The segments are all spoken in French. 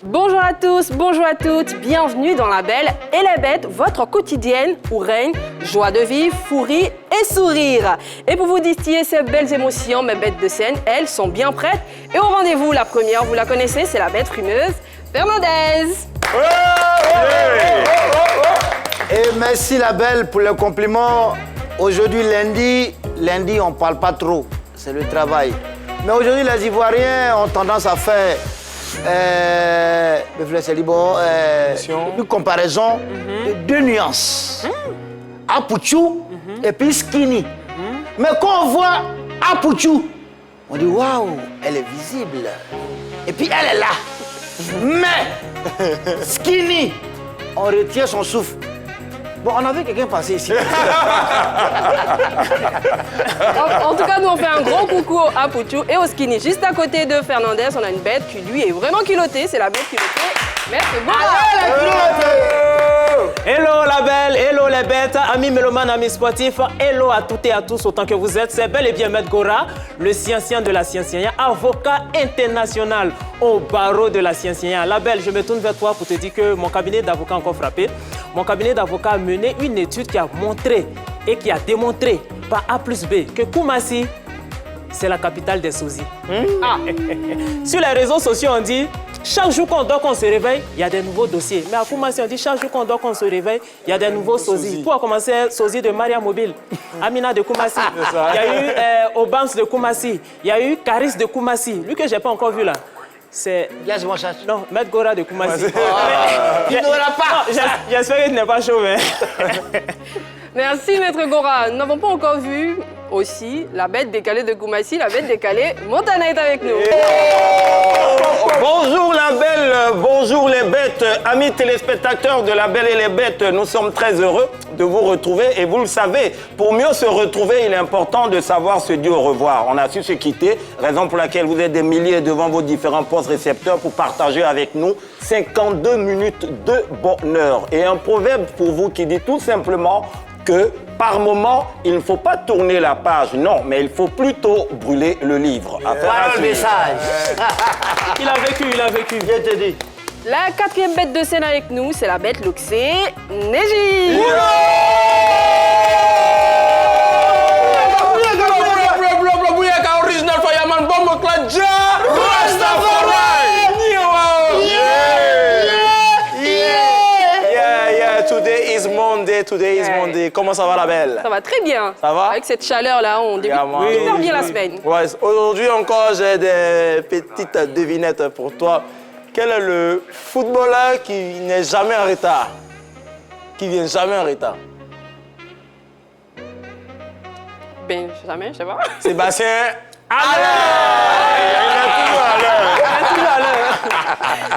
Bonjour à tous, bonjour à toutes, bienvenue dans La Belle et la Bête, votre quotidienne où règne joie de vivre, fou rire et sourire. Et pour vous distiller ces belles émotions, mes bêtes de scène, elles sont bien prêtes. Et au rendez-vous, la première, vous la connaissez, c'est la bête frimeuse, Fernandez. Et merci La Belle pour le compliment. Aujourd'hui, lundi, on ne parle pas trop, c'est le travail. Mais aujourd'hui, les Ivoiriens ont tendance à faire une comparaison de deux nuances. Apouchou et puis skinny. Mais quand on voit Apouchou, on dit waouh, elle est visible. Et puis elle est là. Mais skinny, on retient son souffle. Bon, on a vu quelqu'un passer ici. En tout cas, nous on fait un gros coucou à Pouchou et au Skinny. Juste à côté de Fernandez, on a une bête qui lui est vraiment culottée. C'est la bête culottée. Maître Gora. Hello la belle, hello les bêtes, amis mélomanes, amis sportifs, hello à toutes et à tous autant que vous êtes. C'est bel et bien Maître Gora, le sciencien de la Sciencien, avocat international au barreau de la Sciencien. La belle, je me tourne vers toi pour te dire que mon cabinet d'avocat a encore frappé. Mon cabinet d'avocat a mené une étude qui a montré et qui a démontré par A plus B que Koumassi, c'est la capitale des sosies. Sur les réseaux sociaux, on dit chaque jour qu'on dort, qu'on se réveille, il y a des nouveaux dossiers. Mais à Koumassi, on dit chaque jour qu'on dort, qu'on se réveille, il y a des nouveaux sosies. Pour commencer, sosie de Maria Mobile, Amina de Koumassi. Il y a eu Obams de Koumassi. Il y a eu Caris de Koumassi. Lui que je n'ai pas encore vu là. C'est... Yes, mon chat. Non, Maître Gora de Koumassi. Tu n'auras pas. J'espère que tu n'es pas chaud, mais... Merci Maître Gora. Nous n'avons pas encore vu aussi la bête décalée de Koumassi, la bête décalée. Montana est avec nous. Bonjour La Belle, bonjour les bêtes, amis téléspectateurs de La Belle et les Bêtes, nous sommes très heureux de vous retrouver et vous le savez, pour mieux se retrouver, il est important de savoir se dire au revoir. On a su se quitter, raison pour laquelle vous êtes des milliers devant vos différents postes récepteurs pour partager avec nous 52 minutes de bonheur. Et un proverbe pour vous qui dit tout simplement que par moment, il ne faut pas tourner la page, non, mais il faut plutôt brûler le livre. Voilà le message. Il a vécu, il a vécu. Je te dis. La quatrième bête de scène avec nous, c'est la bête luxée, Neji. Today is Monday. Comment ça va La Belle? Ça va très bien. Ça va? Avec cette chaleur-là, on débute hyper bien la semaine. Ouais, aujourd'hui encore, j'ai des petites devinettes pour toi. Quel est le footballeur qui n'est jamais en retard? Qui vient jamais en retard? Ben, jamais, je sais pas. Sébastien Haller! Il est toujours à l'heure. Il est toujours à l'heure.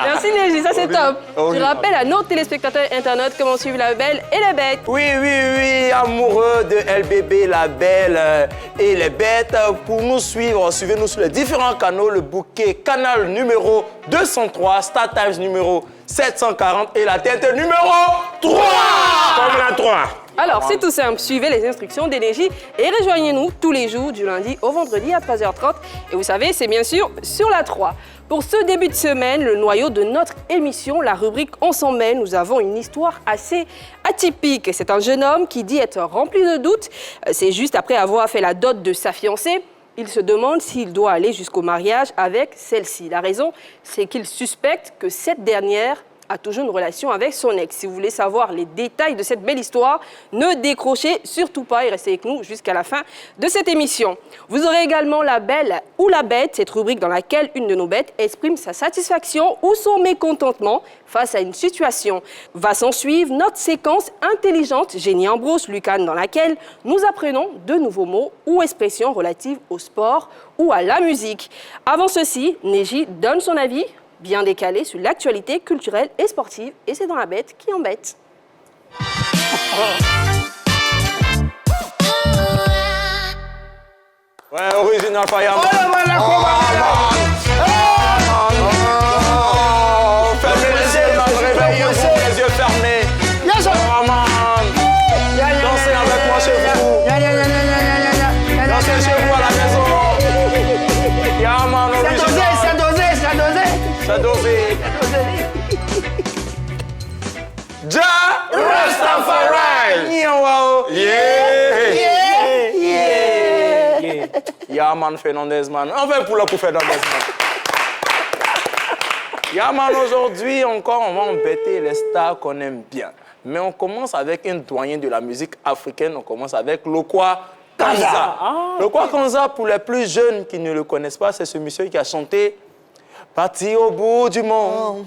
Merci Neji, ça c'est top. Je rappelle à nos téléspectateurs internautes comment suivre La Belle et les Bêtes. Oui, amoureux de LBB, La Belle et les Bêtes. Pour nous suivre, suivez-nous sur les différents canaux, le bouquet canal numéro 203, Star Times numéro 740 et la tête numéro 3. Comme la 3. Alors, c'est tout simple, suivez les instructions d'Énergie et rejoignez-nous tous les jours du lundi au vendredi à 13h30. Et vous savez, c'est bien sûr sur la 3. Pour ce début de semaine, le noyau de notre émission, la rubrique On s'en mêle, nous avons une histoire assez atypique. C'est un jeune homme qui dit être rempli de doutes. C'est juste après avoir fait la dot de sa fiancée. Il se demande s'il doit aller jusqu'au mariage avec celle-ci. La raison, c'est qu'il suspecte que cette dernière a toujours une relation avec son ex. Si vous voulez savoir les détails de cette belle histoire, ne décrochez surtout pas et restez avec nous jusqu'à la fin de cette émission. Vous aurez également La Belle ou la Bête, cette rubrique dans laquelle une de nos bêtes exprime sa satisfaction ou son mécontentement face à une situation. Va s'en suivre notre séquence intelligente Génie en brousse, Lucane, dans laquelle nous apprenons de nouveaux mots ou expressions relatives au sport ou à la musique. Avant ceci, Neji donne son avis bien décalé sur l'actualité culturelle et sportive. Et c'est dans La Bête qui embête. Ouais, original Fireman. Fermez les yeux, les yeux fermés. Dansez avec moi chez vous. Dansez chez vous à la maison. C'est dosé. C'est dosé. Ja Rastafari. Yeah, man, Fernandez, man. On va pour Fernandez, man. Yeah, man, aujourd'hui, encore, on va embêter les stars qu'on aime bien. Mais on commence avec un doyen de la musique africaine. On commence avec Lokwa Kanza. Lokwa Kanza, pour les plus jeunes qui ne le connaissent pas, c'est ce monsieur qui a chanté « Parti au bout du monde ».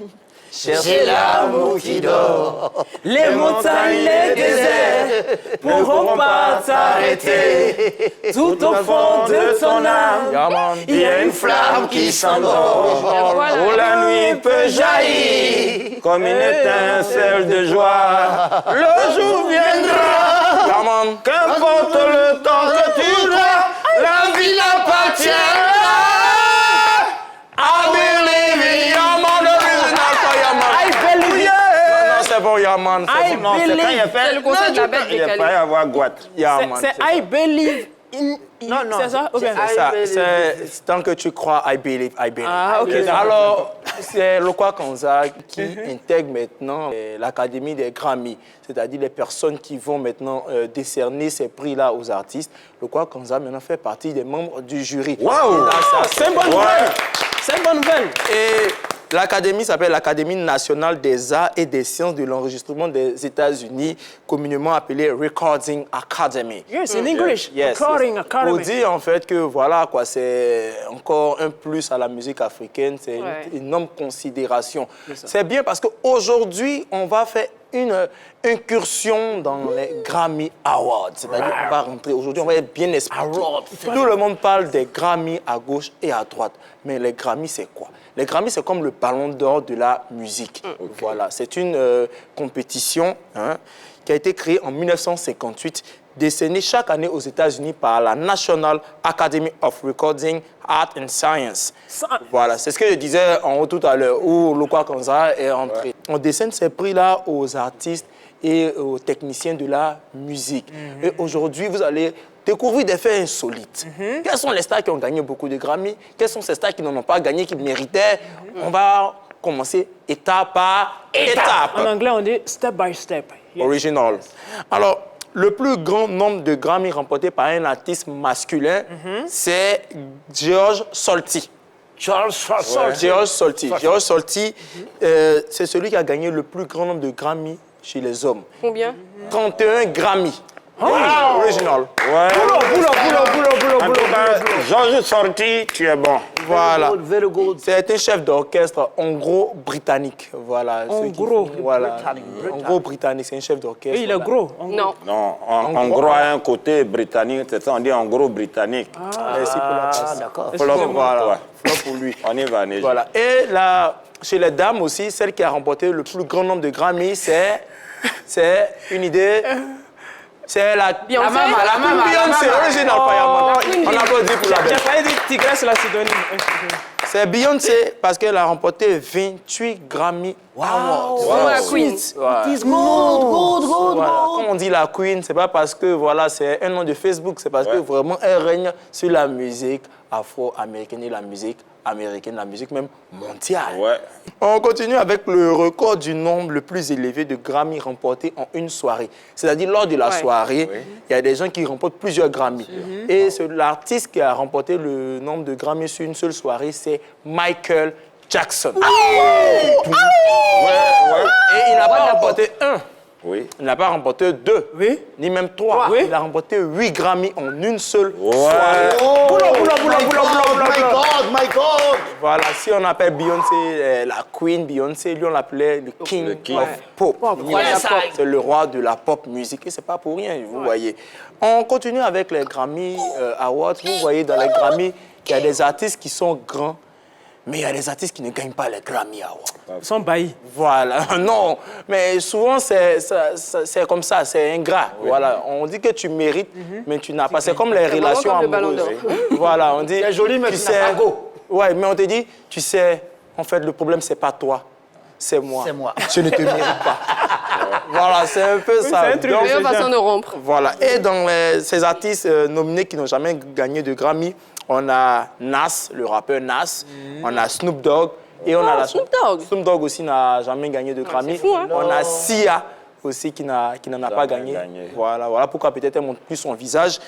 Chercher l'amour qui dort, Les montagnes, les déserts pourront pas t'arrêter. Tout au fond de ton âme, il y a une flamme qui s'endort. Où la nuit peut jaillir comme une étincelle de joie. Le jour viendra, qu'importe le temps que tu dois, la vie n'appartient. I believe in Yaman, c'est bon, Yaman. I Non, c'est quand il a fait. C'est le concert de la bête Il a décalée. failli avoir Guat. C'est I believe in... Non, c'est ça? Ok. C'est ça. C'est tant que tu crois, I believe, I believe. Ah, ok. Alors, c'est Lokwa Kanza qui intègre maintenant l'Académie des Grammy, c'est-à-dire les personnes qui vont maintenant décerner ces prix-là aux artistes. Lokwa Kanza maintenant fait partie des membres du jury. Waouh! C'est une bonne nouvelle. C'est une bonne nouvelle. Et l'Académie s'appelle l'Académie nationale des arts et des sciences de l'enregistrement des États-Unis, communément appelée Recording Academy. Yes, in English. Yes, Recording yes. Academy. Pour dire en fait que voilà quoi, c'est encore un plus à la musique africaine, c'est une énorme considération. C'est bien parce qu'aujourd'hui, on va faire une incursion dans les Grammy Awards. C'est-à-dire qu'on va rentrer aujourd'hui, on va être bien expliqué. Tout le monde parle des Grammy à gauche et à droite. Mais les Grammy, c'est quoi? Les Grammy, c'est comme le ballon d'or de la musique. Voilà, c'est une compétition qui a été créée en 1958, décernée chaque année aux États-Unis par la National Academy of Recording Art and Science. Voilà, c'est ce que je disais en haut tout à l'heure, où Lokwa Kanza est entré. On décerne ces prix-là aux artistes et aux techniciens de la musique. Et aujourd'hui, vous allez découvrir des faits insolites. Quels sont les stars qui ont gagné beaucoup de Grammy? Quels sont ces stars qui n'en ont pas gagné, qui méritaient? On va commencer étape par étape. En anglais, on dit step by step. Yes. Original. Alors, le plus grand nombre de Grammy remportés par un artiste masculin, c'est George Solti. George Solti. George Solti, c'est celui qui a gagné le plus grand nombre de Grammy chez les hommes. Combien? 31 Grammy. Original. Ouais. En tout cas, Georges Sorti, tu es bon. Voilà. C'est un chef d'orchestre hongro-britannique. Voilà. Voilà. Hongro-britannique, c'est un chef d'orchestre. Et il est gros. Non. Non, en gros, a un côté britannique, c'est ça, on dit en gros britannique. Merci pour la passe. D'accord. Voilà. Flop pour lui. On y va, Neji. Voilà. Et là, chez les dames aussi, celle qui a remporté le plus grand nombre de Grammy, c'est une idée. C'est la Beyoncé. Beyoncé, original Fireman. On applaudit pour la J'ai belle. failli dire Tigresse la Sidonie. C'est Beyoncé parce qu'elle a remporté 28 Grammy Awards. Wow. La Queen. Voilà. Comme on dit la Queen, c'est pas parce que voilà, c'est un nom de Facebook, c'est parce que vraiment elle règne sur la musique afro-américaine et la musique américaine, la musique même mondiale. Ouais. On continue avec le record du nombre le plus élevé de Grammy remportés en une soirée. C'est-à-dire lors de la soirée, il y a des gens qui remportent plusieurs Grammy. Et l'artiste qui a remporté le nombre de Grammy sur une seule soirée, c'est Michael Jackson. Et il n'a pas remporté un. Oui. Il n'a pas remporté 2, ni même 3. Il a remporté 8 Grammy en une seule soirée. My God! Voilà, si on appelle Beyoncé la Queen Beyoncé, lui on l'appelait le King of Pop. C'est le roi de la pop music et c'est pas pour rien, vous voyez. On continue avec les Grammy Awards. Vous voyez dans les Grammy, il y a des artistes qui sont grands, mais il y a des artistes qui ne gagnent pas les Grammy Awards. Ils sont baillis. Voilà, non, mais souvent c'est comme ça, c'est ingrat. Voilà, on dit que tu mérites, mais tu n'as pas. C'est comme les relations comme le Ballon amoureuses. d'Or. Voilà, on dit. C'est joli, mais tu n'as pas go. Ouais, mais on te dit, tu sais, en fait, le problème c'est pas toi, c'est moi. C'est moi. Je ne te mérite pas. Voilà, c'est un peu ça. c'est un truc. Donc, Meilleure façon de rompre. voilà. Et dans ces artistes nominés qui n'ont jamais gagné de Grammy, on a Nas, le rappeur Nas, on a Snoop Dogg Et on a la Snoop Dogg. Snoop Dogg aussi n'a jamais gagné de Grammy. c'est fou, hein? On a Sia aussi qui n'en a pas gagné. Voilà pourquoi peut-être elle montre plus son visage.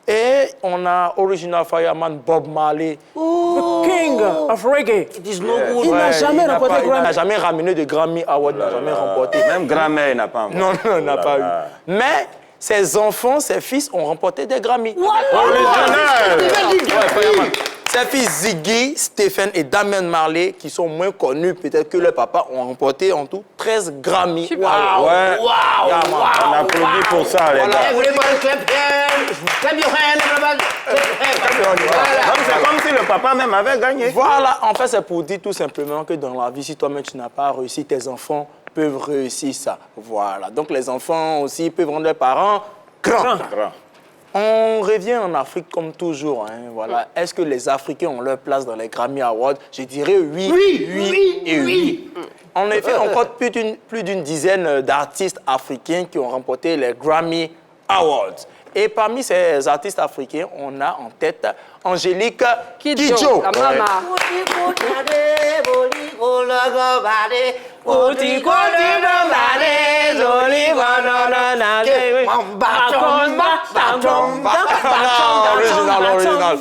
Et on a Original Fireman Bob Marley. Oh. The King of Reggae. It is no good. Il n'a jamais remporté pas- de Grammy. Il n'a jamais ramené de Grammy Award, il n'a jamais remporté. Même grand-mère n'a pas encore. Non, il n'a pas eu. Mais ses enfants, ses fils ont remporté des Grammy. Original. Ses fils Ziggy, Stephen et Damien Marley, qui sont moins connus peut-être que leurs papas, ont remporté en tout 13 Grammy. Super. Ouais. On applaudit pour ça, les gars. Everybody clap hands. Clap your hands, everybody. Donc, c'est comme si le papa même avait gagné. Voilà, en fait, c'est pour dire tout simplement que dans la vie, si toi-même tu n'as pas réussi, tes enfants peuvent réussir ça. Voilà. Donc, les enfants aussi peuvent rendre leurs parents grands. On revient en Afrique comme toujours. Hein, voilà. Est-ce que les Africains ont leur place dans les Grammy Awards? Je dirais oui, oui. En effet, on compte plus d'une dizaine d'artistes africains qui ont remporté les Grammy Awards. Et parmi ces artistes africains, on a en tête Angélique Kidjo. La mama. Original.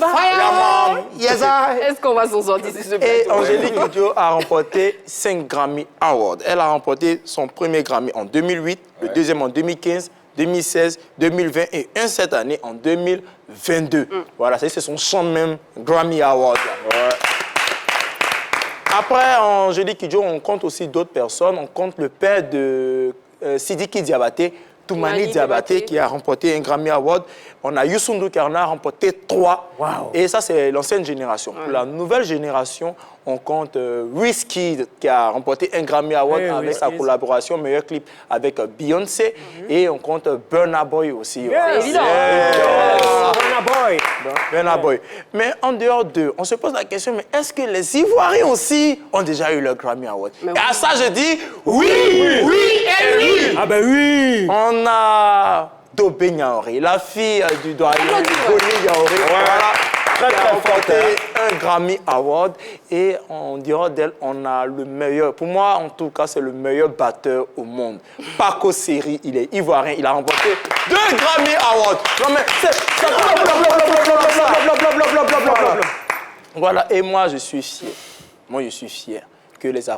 Yes, I. Est-ce qu'on va s'en sortir si ce Et plateau? Angélique Kidjo a remporté 5 Grammy Awards. Elle a remporté son premier Grammy en 2008, le deuxième en 2015, 2016, 2020 et un cette année en 2022. Voilà, c'est son chant même Grammy Award. Après Angélique Kidjo, on compte aussi d'autres personnes. On compte le père de Sidiki Diabaté, Toumani Diabaté, qui a remporté un Grammy Award. On a Youssou N'Dour qui en a remporté 3. Wow. Et ça, c'est l'ancienne génération. Pour la nouvelle génération, on compte Wizkid qui a remporté un Grammy Award avec sa collaboration meilleur clip avec Beyoncé. Et on compte Burna Boy aussi. C'est évident. Burna Boy. Mais en dehors d'eux, on se pose la question, mais est-ce que les Ivoiriens aussi ont déjà eu leur Grammy Award? Et à ça, je dis oui et oui. Ah ben oui. On a Dobé Niaoré, la fille du doyen Boni Niaoré, qui a remporté un Grammy Award. Et en dehors d'elle, on a le meilleur, pour moi en tout cas, c'est le meilleur batteur au monde. Paco Seri, il est ivoirien, il a remporté 2 Grammy Awards. Non mais c'est... Voilà, et moi je suis fier. Moi je suis fier que les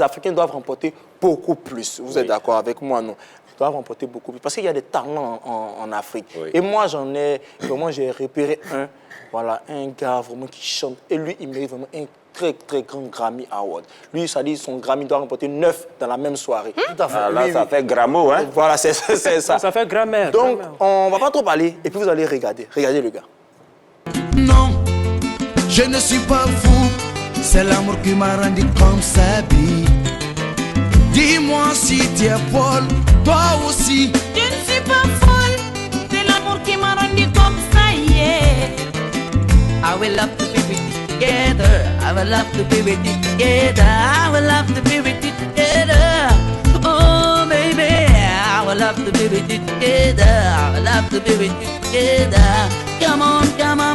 Africains doivent remporter beaucoup plus. Vous êtes d'accord avec moi, non? Ils doivent remporter beaucoup plus. Parce qu'il y a des talents en Afrique. Oui. Et moi, j'ai repéré un gars vraiment qui chante. Et lui, il mérite vraiment un très, très grand Grammy Award. Lui, ça dit son Grammy doit remporter 9 dans la même soirée. Tout à fait. Ah, là, ça fait Grammo, hein? Voilà, c'est ça. Ça fait grammaire. Donc, on ne va pas trop parler. Et puis, vous allez regarder. Regardez le gars. Non, je ne suis pas fou. C'est l'amour qui m'a rendu comme ça, vie. Dis-moi si tu es folle, toi aussi. Je ne suis pas folle, c'est l'amour qui m'a rendu comme ça, yeah. I will love to be with you together. I will love to be with you together. I will love to be with you together. Oh baby, I will love to be with you together. I will love to be with you together. Come on,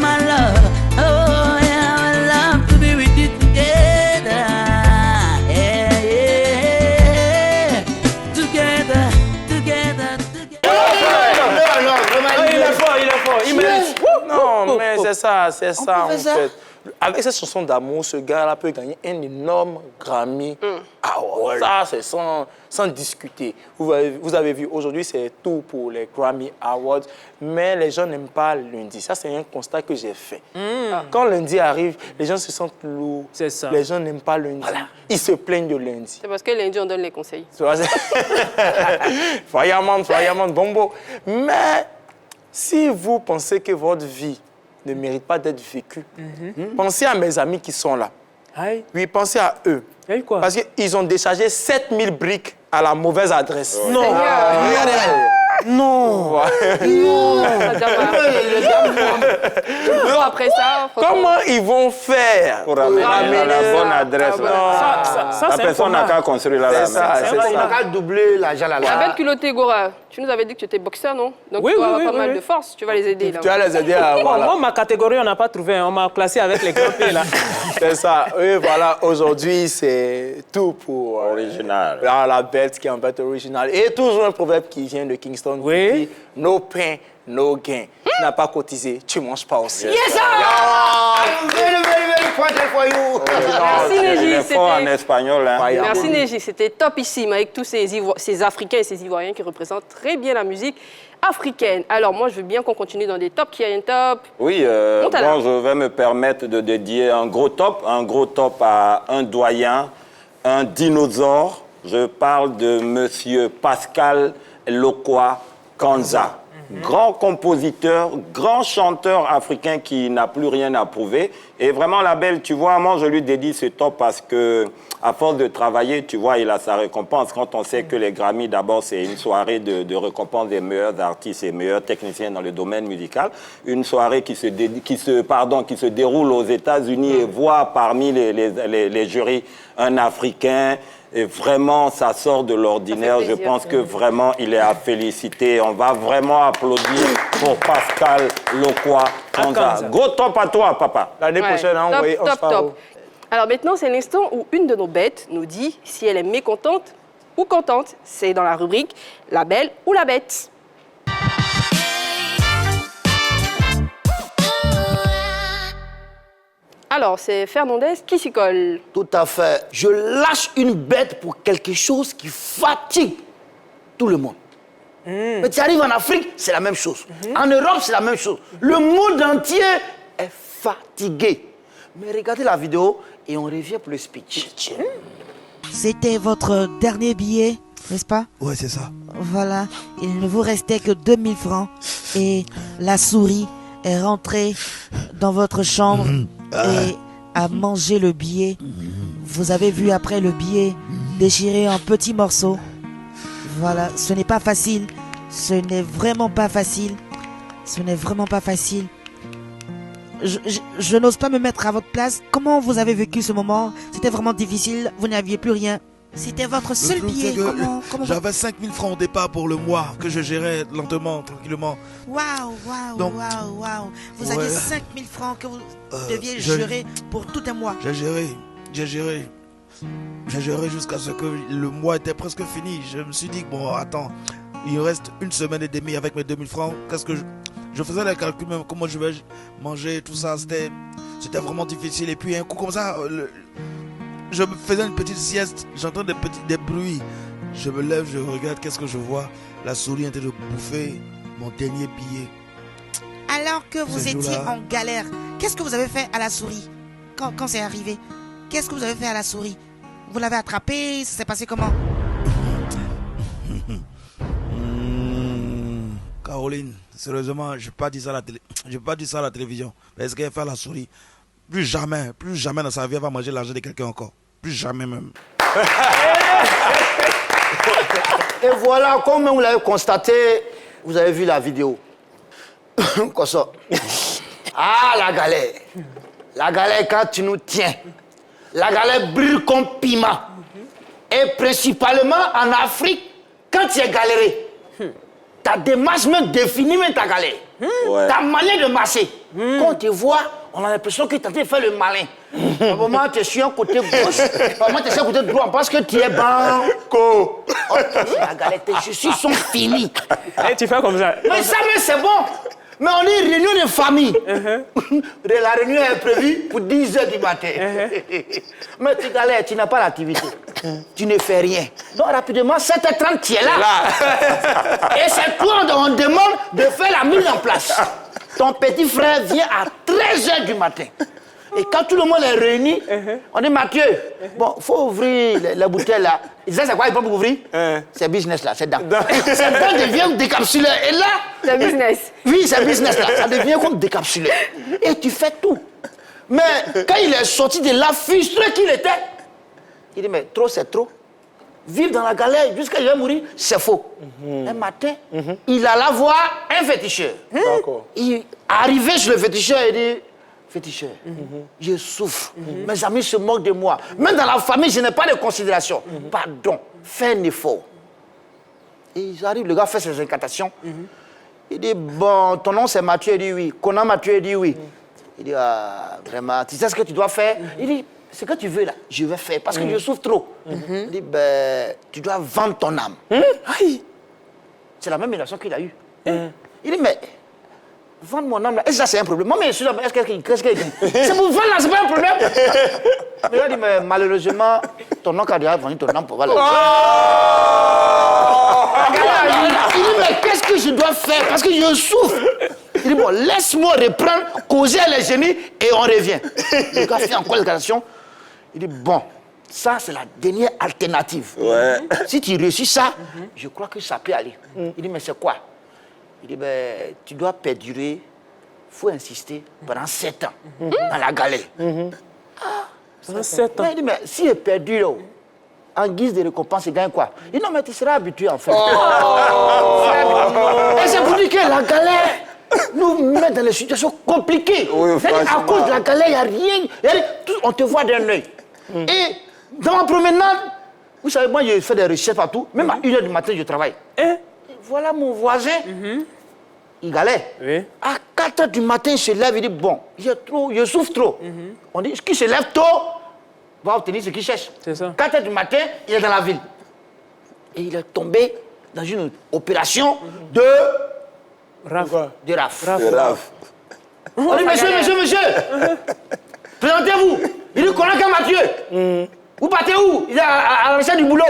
my love. Oh yeah, I will love to be with you together. Yeah, yeah. Together, together, together. Il est fort. Il mérite. Non, mais c'est ça en fait. Avec cette chanson d'amour, ce gars-là peut gagner un énorme Grammy Award. Ça, c'est sans discuter. Vous avez vu, aujourd'hui, c'est tout pour les Grammy Awards, mais les gens n'aiment pas lundi. Ça, c'est un constat que j'ai fait. Quand lundi arrive, les gens se sentent lourds. C'est ça. Les gens n'aiment pas lundi. Voilà. Ils se plaignent de lundi. C'est parce que lundi, on donne les conseils. Fireman, Bombo. Mais si vous pensez que votre vie ne mérite pas d'être vécue, pensez à mes amis qui sont là. Aïe. Oui, pensez à eux. Et quoi? Parce qu'ils ont déchargé 7000 briques à la mauvaise adresse. Non. Regardez. Non. Toujours après ça, Comment ils vont faire Pour amener à la bonne adresse. là. Ça, La c'est personne n'a important. qu'à construire la C'est ça, c'est On ça. va doubler l'argent là. La belle culottée Gora, tu nous avais dit que tu étais boxeur, non? Donc Oui, tu dois oui, avoir oui, pas oui, mal oui. de force, tu vas les aider là. Tu vas les aider à... Bon, Voilà. moi, ma catégorie, on n'a pas trouvé. On m'a classé avec les grands P, là. C'est ça. Oui, voilà. Aujourd'hui, c'est tout pour... Original. La bête qui est en fait originale. Et toujours un proverbe qui vient de Kingston. Oui. Qui dit, no pain, no gain. Tu n'as pas cotisé, tu manges pas aussi. Yes, sir! Very important for you. Merci Il Néji, est fort en c'était... espagnol. Hein. Merci Néji, c'était topissime avec tous ces Africains et ces Ivoiriens qui représentent très bien la musique africaine. Alors moi, je veux bien qu'on continue dans des tops. Qui a un top? Oui, Monte à la- bon, je vais me permettre de dédier un gros top à un doyen, un dinosaure. Je parle de Monsieur Pascal Lokwa Kanza. Grand compositeur, grand chanteur africain qui n'a plus rien à prouver. Et vraiment, la belle, tu vois, moi, je lui dédie ce top parce que, à force de travailler, tu vois, il a sa récompense. Quand on sait que les Grammy, d'abord, c'est une soirée de récompense des meilleurs artistes et meilleurs techniciens dans le domaine musical. Une soirée qui se déroule aux États-Unis et voit parmi les jurys un Africain. Et vraiment, ça sort de l'ordinaire. Ça fait Je plaisir. pense que vraiment, il est à féliciter. On va vraiment applaudir pour Pascal Lokwa Kanza. Kanza. Gros top à toi, papa. L'année Ouais. prochaine, hein, Top, on top, sera top. Alors maintenant, c'est l'instant où une de nos bêtes nous dit si elle est mécontente ou contente. C'est dans la rubrique La Belle ou la Bête. Alors, c'est Fernandez qui s'y colle. Tout à fait. Je lâche une bête pour quelque chose qui fatigue tout le monde. Mais tu arrives en Afrique, c'est la même chose. En Europe, c'est la même chose. Le monde entier est fatigué. Mais regardez la vidéo et on revient pour le speech. C'était votre dernier billet, n'est-ce pas? Ouais, c'est ça. Voilà, il ne vous restait que 2000 francs et la souris est rentrée dans votre chambre et a mangé le billet. Vous avez vu après le billet déchiré en petits morceaux. Voilà, ce n'est pas facile. Ce n'est vraiment pas facile. Ce n'est vraiment pas facile. Je n'ose pas me mettre à votre place. Comment vous avez vécu ce moment? C'était vraiment difficile, vous n'aviez plus rien. C'était votre seul Le truc, billet. c'est que Comment j'avais 5000 francs au départ pour le mois que je gérais lentement, tranquillement. Waouh. Donc, Vous ouais. aviez 5000 francs que vous deviez je- gérer pour tout un mois. J'ai géré jusqu'à ce que le mois était presque fini. Je me suis dit, bon, attends, il me reste une semaine et demie avec mes 2000 francs. Qu'est-ce que je faisais les calculs même, comment je vais manger, tout ça. C'était vraiment difficile. Et puis un coup comme ça, je me faisais une petite sieste, j'entends des bruits. Je me lève, je regarde, qu'est-ce que je vois? La souris est en train de bouffer mon dernier billet. Alors que vous Ce étiez jour-là- en galère, qu'est-ce que vous avez fait à la souris quand c'est arrivé? Qu'est-ce que vous avez fait à la souris? Vous l'avez attrapée? Ça s'est passé comment? Caroline, sérieusement, je ne peux pas dire ça à la télé. Je peux pas dire ça à la télévision. Mais ce qu'elle fait à la souris, plus jamais dans sa vie, elle va manger l'argent de quelqu'un encore. Plus jamais même. Et voilà, comme vous l'avez constaté, vous avez vu la vidéo. Quoi ça? Ah, la galère. La galère, quand tu nous tiens. La galère brûle comme piment. Et principalement en Afrique, quand tu es galéré, ta démarche même définit même ta galère. Ouais. Ta manière de marcher. Quand on te voit, on a l'impression que tu es en train de faire le malin. À un moment, tu es sur un côté gauche, à un moment, tu es sur un côté droit parce que tu es banco. Oh, la galère, tes chaussures sont finies. Et tu fais comme ça. Mais ça, mais c'est bon. Mais on est réunion de famille. La réunion est prévue pour 10h du matin. Mais tu galères, tu n'as pas l'activité. Tu ne fais rien. Donc rapidement, 7h30, tu es là. Et c'est toi, on demande de faire la mise en place. Ton petit frère vient à 13h du matin. Et quand tout le monde est réuni, on dit Mathieu, bon, il faut ouvrir les bouteilles là. Ils disent c'est quoi, il faut ouvrir? C'est business là, c'est dedans. C'est dedans devient décapsulé. Et là, C'est business. oui, c'est business là, ça devient comme décapsulé. Et tu fais tout. Mais quand il est sorti de là, frustré qu'il était, il dit mais trop c'est trop. vivre dans la galère jusqu'à je vais mourir, c'est faux. Un matin, il alla voir un féticheur. D'accord. Il arrivait chez le féticheur et dit, féticheur, je souffre. Mes amis se moquent de moi. Même dans la famille, je n'ai pas de considération. Pardon, fais un effort. Et ils arrivent, le gars fait ses incantations. Il dit, bon, ton nom c'est Mathieu, il dit oui. Conan Mathieu, il dit oui. Il dit, ah, vraiment, tu sais ce que tu dois faire? Il dit, ce que tu veux là, je vais faire parce que je souffre trop. Il dit, ben, tu dois vendre ton âme. Aïe. C'est la même relation qu'il a eue. Il dit, mais, vendre mon âme là, est-ce que ça c'est un problème? Moi, mais je suis là, mais est-ce que c'est pour vendre là, c'est pas un problème? Mais là, il dit, mais malheureusement, ton oncle a déjà vendu ton âme pour vendre il dit, mais qu'est-ce que je dois faire? Parce que je souffre. Il dit, bon, laisse-moi reprendre, causer les génies et on revient. Le gars fait encore l'incarnation. Il dit, bon, ça c'est la dernière alternative. Ouais. Si tu réussis ça, je crois que ça peut aller. Il dit, mais c'est quoi? Il dit, ben, tu dois perdurer, il faut insister pendant 7 ans dans la galère. Pendant 7 ans. Il dit, mais si je perdure, en guise de récompense, il gagne quoi? Il dit, non, mais tu seras habitué en fait. Et c'est pour dire que la galère nous met dans des situations compliquées. Oui, à cause de la galère, il n'y a rien. On te voit d'un œil. Et dans ma promenade, vous savez, moi, je fais des recherches partout. Même à 1h du matin, je travaille. Et voilà mon voisin. Il galère. Oui. À 4h du matin, il se lève, il dit, bon, je souffre trop. On dit, qui se lève tôt va obtenir ce qu'il cherche. C'est ça. 4h du matin, il est dans la ville. Et il est tombé dans une opération de Raf. RAF. On dit, monsieur, présentez-vous. Il dit, Conan Mathieu. Vous partez où? Il est à la recherche du boulot.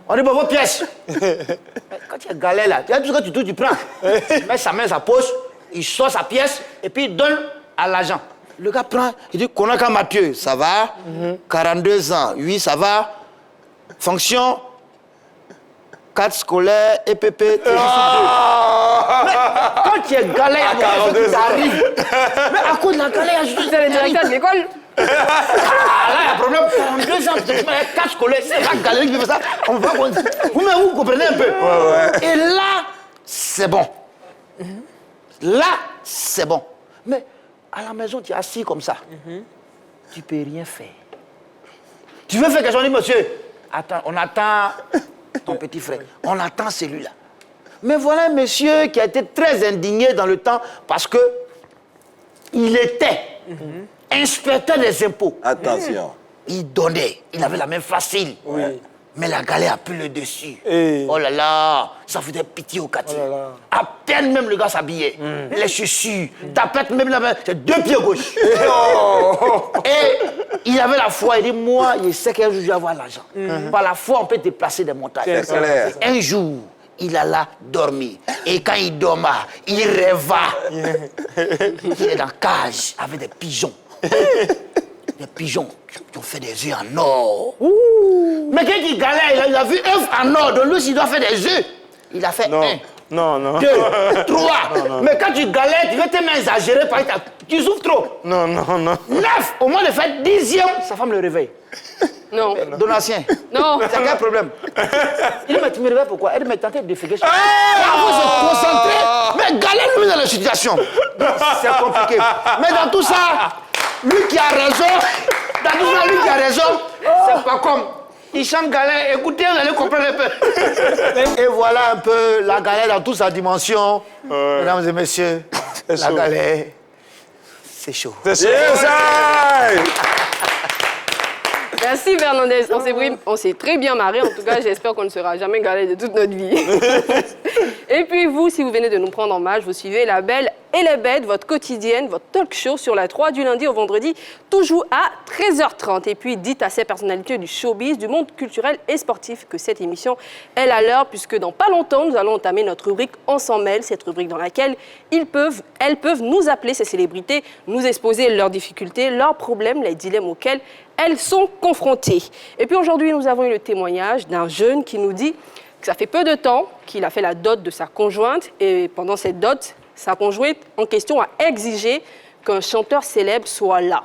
On dit, bon, vos pièces. Quand il y a galère là, tu as tout ce que tu touches, tu prends. Il met sa main dans sa poche, il sort sa pièce et puis il donne à l'agent. Le gars prend, il dit, Conan Mathieu, ça va? 42 ans, oui, ça va? Fonction, 4 scolaires, EPP, mais quand tu es galère, il y a ça arrive. Mais à cause de la galère, il y a juste C'est le directeur de l'école. là, il y a un problème. 42 ans, tu as 4 scolaires, c'est la galère qui fait ça. On va vous comprenez un peu. Et là, c'est bon. Là, c'est bon. Mais à la maison, tu es assis comme ça. Tu ne peux rien faire. Tu veux faire quelque chose, on dit, monsieur, attends, on attend ton petit frère. On attend celui-là. Mais voilà un monsieur qui a été très indigné dans le temps parce que il était inspecteur des impôts. Attention. Il donnait, il avait la main facile. Oui. Mais la galère a pris le dessus. Et- Oh là là, ça faisait pitié au quartier. Oh là là. À peine même le gars s'habillait. Les chaussures, tapette même la main, c'est 2 pieds gauche. Et il avait la foi, il dit, moi, je sais qu'un jour je vais avoir l'argent. Par la foi, on peut déplacer des montagnes. C'est clair. Un jour, il alla dormir. Et quand il dormait, il rêva. Il est dans la cage avec des pigeons. Des pigeons qui ont fait des œufs en or. Mais quand il galère, il a vu œufs en or. Donc lui, s'il doit faire des œufs, il a fait Non. 1, Non. 2, 3. Mais quand tu galères, tu veux tellement exagérer, par exemple, tu souffres trop. Non. 9, au moins de faire 10e, sa femme le réveille. Non. Donatien. Non. C'est quel problème? Il dit, mais tu me réveilles pourquoi? Elle dit, mais t'es en train de déféquer. Il faut se concentrer. Mais galère lui dans la situation. C'est compliqué. Mais dans tout ça, lui qui a raison, c'est pas comme. Il chante galère, écoutez, vous allez comprendre un peu. Et voilà un peu la galère dans toute sa dimension. Mesdames et messieurs, la chaud. galère, c'est chaud. Merci Fernandez, on s'est très bien marré. En tout cas, j'espère qu'on ne sera jamais galère de toute notre vie. Et puis vous, si vous venez de nous prendre en marche, vous suivez La Belle et les Bêtes, votre quotidienne, votre talk show sur la 3 du lundi au vendredi, toujours à 13h30. Et puis dites à ces personnalités du showbiz, du monde culturel et sportif que cette émission est à l'heure, puisque dans pas longtemps, nous allons entamer notre rubrique On s'en mêle, cette rubrique dans laquelle elles peuvent nous appeler, ces célébrités, nous exposer leurs difficultés, leurs problèmes, les dilemmes auxquels elles sont confrontées. Et puis aujourd'hui, nous avons eu le témoignage d'un jeune qui nous dit que ça fait peu de temps qu'il a fait la dot de sa conjointe et pendant cette dot, sa conjointe en question a exigé qu'un chanteur célèbre soit là.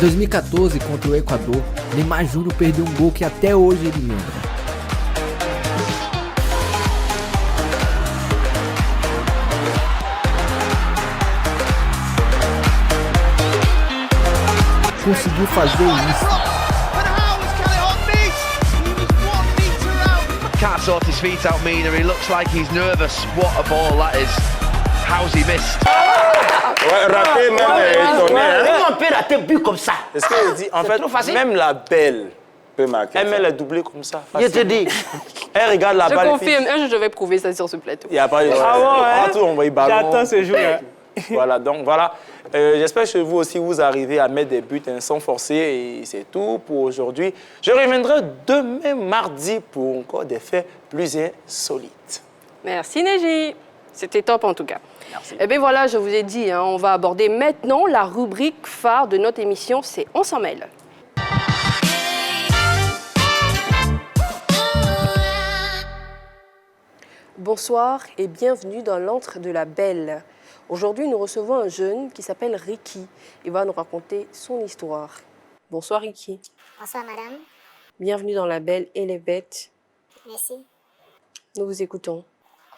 2014, contra o Equador, Neymar Júnior perdeu um gol que até hoje ele lembra. Conseguiu fazer isso. Can't sort his feet out, Mina. He looks like he's nervous. What a ball that is. How's he missed? Ouais, raté même étonné. Comment on peut rater but comme ça? C'est ce que je dis. En fait, même la belle peut marquer. Elle met le doublé comme ça. Je te dis. Elle regarde la balle. Je confirme, un jour je vais prouver ça sur ce plateau. Il n'y a pas de Ah bon, hein? Partout, on va y ballon. J'attends ce jour. Voilà, donc voilà. J'espère que vous aussi, vous arrivez à mettre des buts sans forcer. Et c'est tout pour aujourd'hui. Je reviendrai demain mardi pour encore des faits plus insolites. Merci Neji. C'était top en tout cas. Merci. Et bien voilà, je vous ai dit, on va aborder maintenant la rubrique phare de notre émission, c'est On s'en mêle. Bonsoir et bienvenue dans l'antre de la Belle. Aujourd'hui, nous recevons un jeune qui s'appelle Ricky. Il va nous raconter son histoire. Bonsoir Ricky. Bonsoir madame. Bienvenue dans la Belle et les Bêtes. Merci. Nous vous écoutons.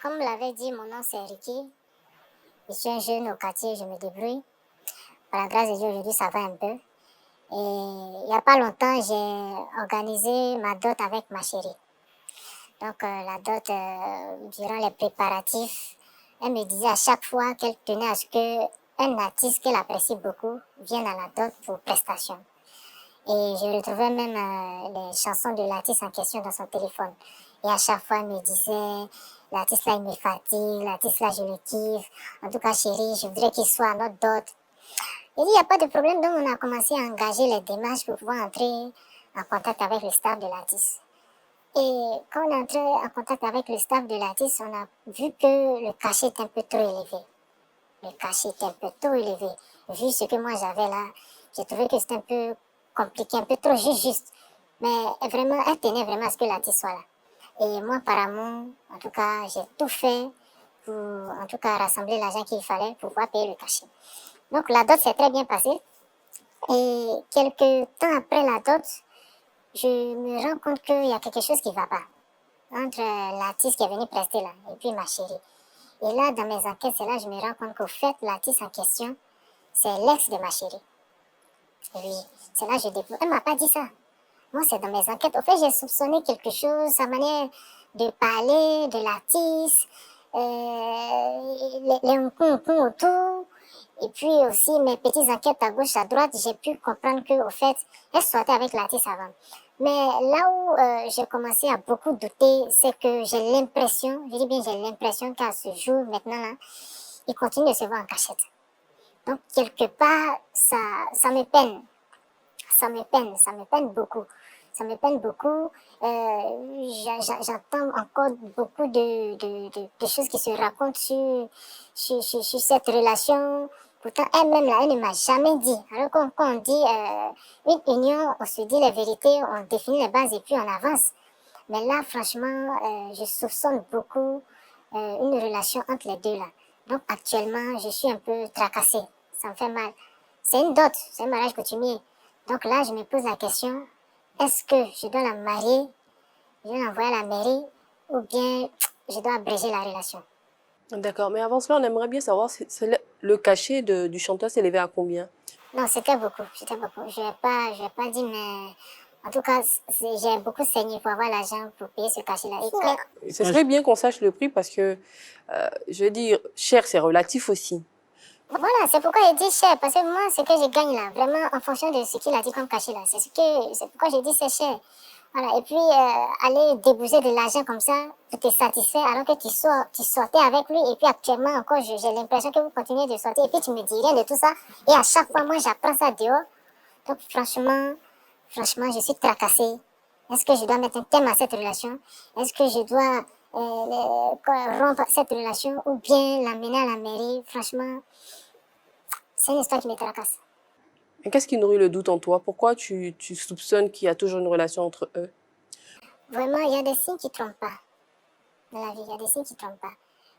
Comme l'avait dit, mon nom c'est Ricky. Je suis un jeune au quartier, je me débrouille. Par la grâce de Dieu, aujourd'hui ça va un peu. Et il n'y a pas longtemps, j'ai organisé ma dot avec ma chérie. Donc la dot, durant les préparatifs, elle me disait à chaque fois qu'elle tenait à ce qu'un artiste qu'elle apprécie beaucoup vienne à la dot pour prestation. Et je retrouvais même les chansons de l'artiste en question dans son téléphone. Et à chaque fois, elle me disait, l'artiste là, il me fatigue, l'artiste là, je le kiffe. En tout cas, chérie, je voudrais qu'il soit à notre dot. Il dit, il n'y a pas de problème, donc on a commencé à engager les démarches pour pouvoir entrer en contact avec le staff de l'artiste. Et quand on est entré en contact avec le staff de l'artiste, on a vu que le cachet était un peu trop élevé. Le cachet était un peu trop élevé. Vu ce que moi j'avais là, j'ai trouvé que c'était un peu compliqué, un peu trop juste. Mais vraiment, elle tenait vraiment à ce que l'artiste soit là. Et moi, par amour, en tout cas, j'ai tout fait pour, en tout cas, rassembler l'argent qu'il fallait pour pouvoir payer le cachet. Donc, la dot s'est très bien passée. Et quelques temps après la dot, je me rends compte qu'il y a quelque chose qui ne va pas entre l'artiste qui est venu prester là et puis ma chérie. Et là, dans mes enquêtes, c'est là que je me rends compte qu'au fait, l'artiste en question, c'est l'ex de ma chérie. Oui, c'est là que je découvre. Elle ne m'a pas dit ça. Moi, c'est dans mes enquêtes. Au fait, j'ai soupçonné quelque chose, sa manière de parler, de l'artiste, les hong autour. Et puis aussi, mes petites enquêtes à gauche, à droite, j'ai pu comprendre qu'au fait, elle sortait avec l'artiste avant. Mais là où j'ai commencé à beaucoup douter, c'est que j'ai l'impression, je dis bien j'ai l'impression qu'à ce jour, maintenant, là, il continue de se voir en cachette. Donc, quelque part, ça me peine. Ça me peine beaucoup. Ça me peine beaucoup. J'entends encore beaucoup de choses qui se racontent sur cette relation. Pourtant, elle-même, là, elle ne m'a jamais dit. Alors, quand on dit une union, on se dit les vérités, on définit les bases et puis on avance. Mais là, franchement, je soupçonne beaucoup une relation entre les deux, là. Donc, actuellement, je suis un peu tracassée. Ça me fait mal. C'est une dot, c'est un mariage coutumier. Donc là, je me pose la question, est-ce que je dois la marier, je dois l'envoyer à la mairie, ou bien je dois abréger la relation? D'accord, mais avant cela, on aimerait bien savoir le cachet du chanteur s'est élevé à combien? Non, c'était beaucoup. Je n'ai pas dit, mais en tout cas, j'ai beaucoup saigné pour avoir l'argent pour payer ce cachet-là. Ce serait bien qu'on sache le prix parce que, je veux dire, cher, c'est relatif aussi. Voilà, c'est pourquoi il dit cher, parce que moi, ce que je gagne là, vraiment en fonction de ce qu'il a dit comme cachet là, c'est pourquoi je dis c'est cher. Voilà, et puis aller débourser de l'argent comme ça pour te satisfaire alors que tu sortais avec lui et puis actuellement encore, j'ai l'impression que vous continuez de sortir et puis tu me dis rien de tout ça et à chaque fois, moi, j'apprends ça dehors. Donc franchement, je suis tracassée. Est-ce que je dois mettre un terme à cette relation? Est-ce que je dois rompre cette relation ou bien l'amener à la mairie? Franchement, c'est une histoire qui me tracasse. Et qu'est-ce qui nourrit le doute en toi? Pourquoi tu soupçonnes qu'il y a toujours une relation entre eux? Vraiment, il y a des signes qui ne trompent pas. Dans la vie, il y a des signes qui ne trompent pas.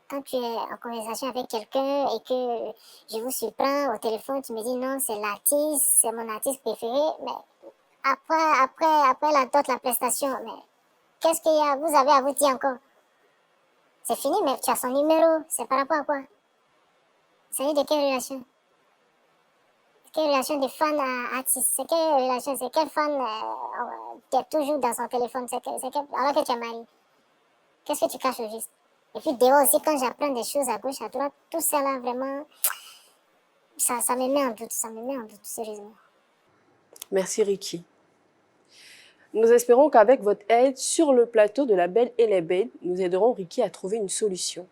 quand tu es en conversation avec quelqu'un et que je vous surprends au téléphone, tu me dis non, c'est l'artiste, c'est mon artiste préféré, mais après la dot, la prestation, mais qu'est-ce qu'il y a, vous avez à vous dire encore? C'est fini, mais tu as son numéro, c'est par rapport à quoi? Il s'agit de quelle relation? Quelle relation de fan à artiste? C'est quelle relation? C'est quel fan qui est toujours dans son téléphone? Alors que tu es marié. Qu'est-ce que tu caches au juste? Et puis dehors aussi, quand j'apprends des choses à gauche, à droite, tout ça là, vraiment, ça me met en doute, sérieusement. Merci Ricky. Nous espérons qu'avec votre aide sur le plateau de La Belle et les Bêtes, nous aiderons Ricky à trouver une solution.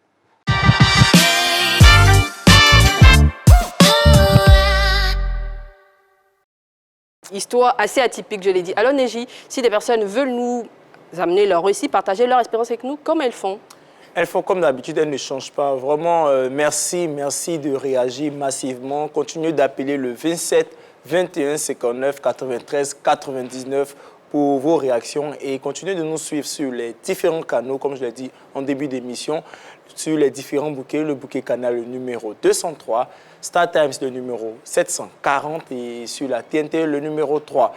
Histoire assez atypique, je l'ai dit. Alors Neji, si des personnes veulent nous amener leur récit, partager leur expérience avec nous, comment elles font? Elles font comme d'habitude, elles ne changent pas. Vraiment, merci de réagir massivement. Continuez d'appeler le 27 21 59 93 99 pour vos réactions et continuez de nous suivre sur les différents canaux, comme je l'ai dit en début d'émission, sur les différents bouquets, le bouquet Canal le numéro 203, Star Times le numéro 740 et sur la TNT le numéro 3.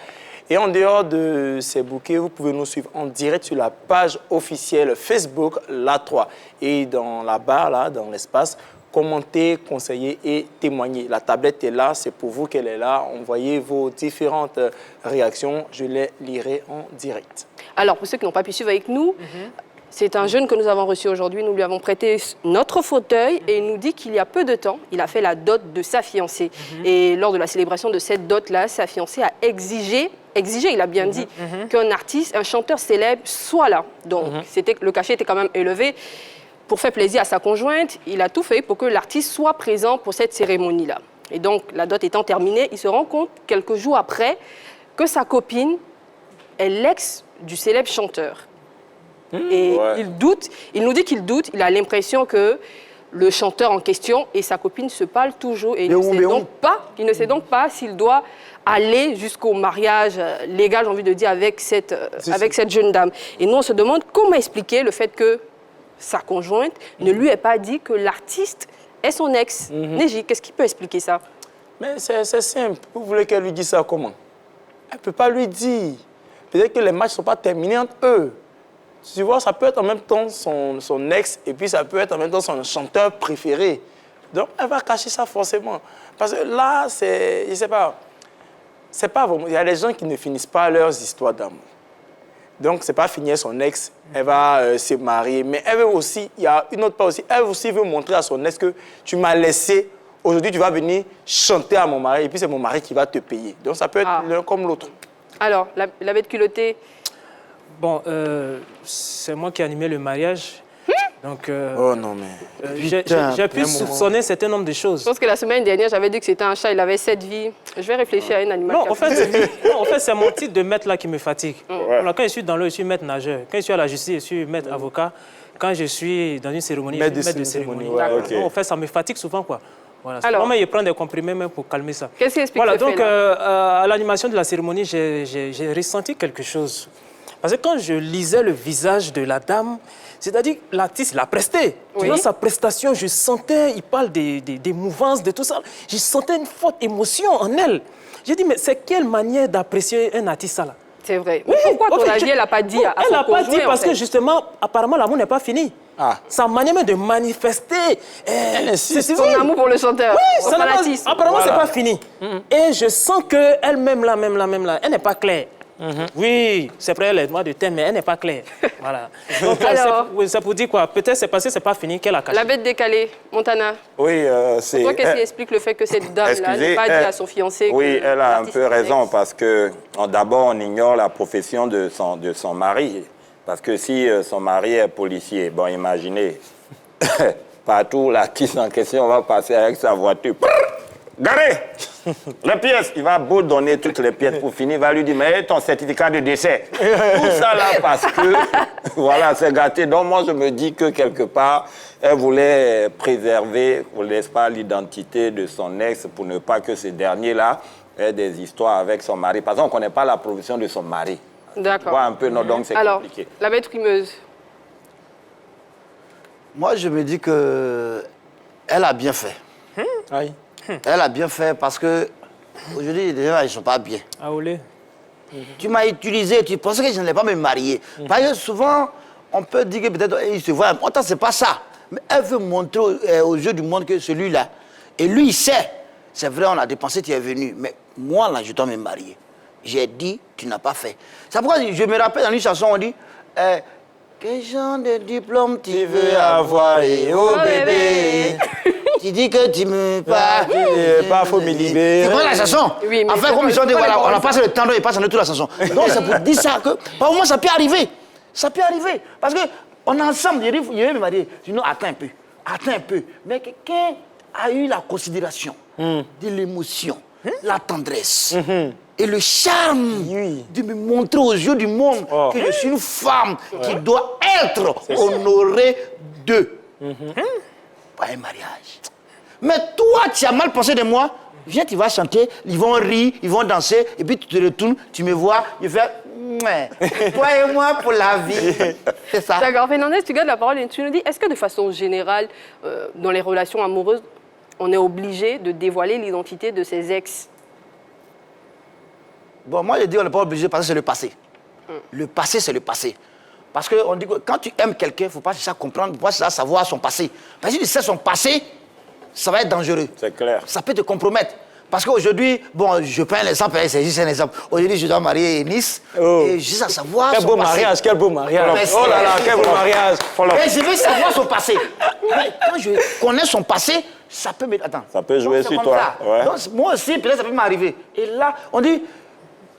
Et en dehors de ces bouquets, vous pouvez nous suivre en direct sur la page officielle Facebook La 3. Et dans la barre, là, dans l'espace, commentez, conseillez et témoignez. La tablette est là, c'est pour vous qu'elle est là. Envoyez vos différentes réactions, je les lirai en direct. Alors, pour ceux qui n'ont pas pu suivre avec nous, c'est un jeune que nous avons reçu aujourd'hui. Nous lui avons prêté notre fauteuil et il nous dit qu'il y a peu de temps, il a fait la dot de sa fiancée. Et lors de la célébration de cette dot-là, sa fiancée a exigé, il a bien dit, qu'un artiste, un chanteur célèbre soit là. Donc, le cachet était quand même élevé. Pour faire plaisir à sa conjointe, il a tout fait pour que l'artiste soit présent pour cette cérémonie-là. Et donc, la dot étant terminée, il se rend compte, quelques jours après, que sa copine est l'ex du célèbre chanteur. Et il doute, il nous dit qu'il doute, il a l'impression que le chanteur en question et sa copine se parlent toujours. Et il ne sait donc pas s'il doit aller jusqu'au mariage légal, j'ai envie de dire, avec cette jeune dame. Et nous, on se demande comment expliquer le fait que sa conjointe ne lui ait pas dit que l'artiste est son ex. Neji, qu'est-ce qui peut expliquer ça? Mais c'est simple. Vous voulez qu'elle lui dise ça comment? Elle ne peut pas lui dire. Peut-être que les matchs ne sont pas terminés entre eux. Tu vois, ça peut être en même temps son ex et puis ça peut être en même temps son chanteur préféré. Donc, elle va cacher ça forcément. Parce que là, je ne sais pas, c'est pas vraiment... Il y a des gens qui ne finissent pas leurs histoires d'amour. Donc, ce n'est pas finir son ex, elle va se marier. Mais elle veut aussi, il y a une autre part aussi, elle aussi veut montrer à son ex que tu m'as laissé, aujourd'hui tu vas venir chanter à mon mari et puis c'est mon mari qui va te payer. Donc, ça peut être l'un comme l'autre. Alors, la bête culottée? Bon, c'est moi qui ai animé le mariage. Donc, oh non, mais... j'ai pu soupçonner un certain nombre de choses. Je pense que la semaine dernière, j'avais dit que c'était un chat, il avait 7 vies. Je vais réfléchir à un animal. Non, en fait, c'est mon titre de maître là qui me fatigue. Alors, quand je suis dans l'eau, je suis maître nageur. Quand je suis à la justice, je suis maître avocat. Quand je suis dans une cérémonie, je suis maître de cérémonie. En fait, ça me fatigue souvent, quoi. Voilà. Alors, moi, je prends des comprimés même pour calmer ça. Qu'est-ce qui explique voilà, ce donc, fait, à l'animation de la cérémonie, j'ai ressenti quelque chose. Parce que quand je lisais le visage de la dame, c'est-à-dire l'artiste l'a presté. Oui. Dans sa prestation, je sentais, il parle des mouvances, de tout ça. Je sentais une forte émotion en elle. J'ai dit, mais c'est quelle manière d'apprécier un artiste, ça, là? C'est vrai. Mais pourquoi ton avis, elle n'a pas dit à son Elle n'a pas dit parce que, justement, apparemment, l'amour n'est pas fini. Sa manière même de manifester... c'est son amour pour le chanteur. Oui, apparemment, c'est pas fini. Et je sens qu'elle-même, là, elle n'est pas claire. Oui, c'est vrai, elle est noire de thème, mais elle n'est pas claire. Voilà. Donc, ça pour dire quoi? Peut-être c'est parce que c'est pas fini qu'elle a caché. La bête décalée, Montana. Oui, c'est... Toi, qu'est-ce qui explique le fait que cette dame-là n'a pas dit à son fiancé? Oui, elle a un peu raison parce que d'abord, on ignore la profession de son mari. Parce que si son mari est policier, bon, imaginez, partout, l'artiste en question va passer avec sa voiture. Garé les pièces, il va beau donner toutes les pièces pour finir, il va lui dire, mais ton certificat de décès. Tout ça là parce que, voilà, c'est gâté. Donc moi, je me dis que quelque part, elle voulait préserver, n'est-ce pas, l'identité de son ex pour ne pas que ce dernier-là ait des histoires avec son mari. Parce qu'on ne connaît pas la profession de son mari. D'accord. Tu vois un peu, non, donc c'est compliqué. La bête frimeuse. Moi, je me dis que elle a bien fait. Oui. Elle a bien fait parce que aujourd'hui, les gens, ils ne sont pas bien. Ah, olé. Tu m'as utilisé, tu pensais que je n'allais pas me marier. Parce que souvent, on peut dire que peut-être il se voit. Pourtant, ce n'est pas ça. Mais elle veut montrer aux yeux du monde que celui-là. Et lui, il sait. C'est vrai, on a dépensé, tu es venu. Mais moi, là, je dois me marier. J'ai dit, tu n'as pas fait. C'est pourquoi je me rappelle dans une chanson, on dit quel genre de diplôme tu veux avoir? Et oh bébé, tu dis que tu me parles. Pas faut me libérer. Tu connais la chanson? Oui, mais enfin, comme ils ont dit, voilà, on a passé le temps, il passe en toute la chanson. Donc, c'est pour dire ça que, par moment, ça peut arriver. Ça peut arriver. Parce qu'on est ensemble, il veut me marier. Je dis non, attends un peu. Attends un peu. Mais quelqu'un a eu la considération de l'émotion, la tendresse. Et le charme de me montrer aux yeux du monde que je suis une femme qui doit être honorée d'eux. Pas un mariage. Mais toi, tu as mal pensé de moi. Viens, tu vas chanter, ils vont rire, ils vont danser, et puis tu te retournes, tu me vois, je fais toi et moi pour la vie. C'est ça. D'accord, Fernandez, tu gardes la parole et tu nous dis, est-ce que de façon générale, dans les relations amoureuses, on est obligé de dévoiler l'identité de ses ex? Bon, moi, je dis on n'est pas obligé parce que c'est le passé. Le passé, c'est le passé. Parce qu'on dit que quand tu aimes quelqu'un, il ne faut pas chercher à comprendre, il faut pas chercher à savoir son passé. Parce que si tu sais son passé, ça va être dangereux. C'est clair. Ça peut te compromettre. Parce qu'aujourd'hui, bon, je prends l'exemple, c'est juste un exemple. Aujourd'hui, je dois marier Nice et juste à savoir quel son beau passé. mariage, quel beau mariage. Oh là là, quel beau mariage. Et je veux savoir son passé. Mais quand je connais son passé, ça peut me... Attends. Ça peut jouer sur toi. Ouais. Donc, moi aussi, peut-être ça peut m'arriver. Et là, on dit,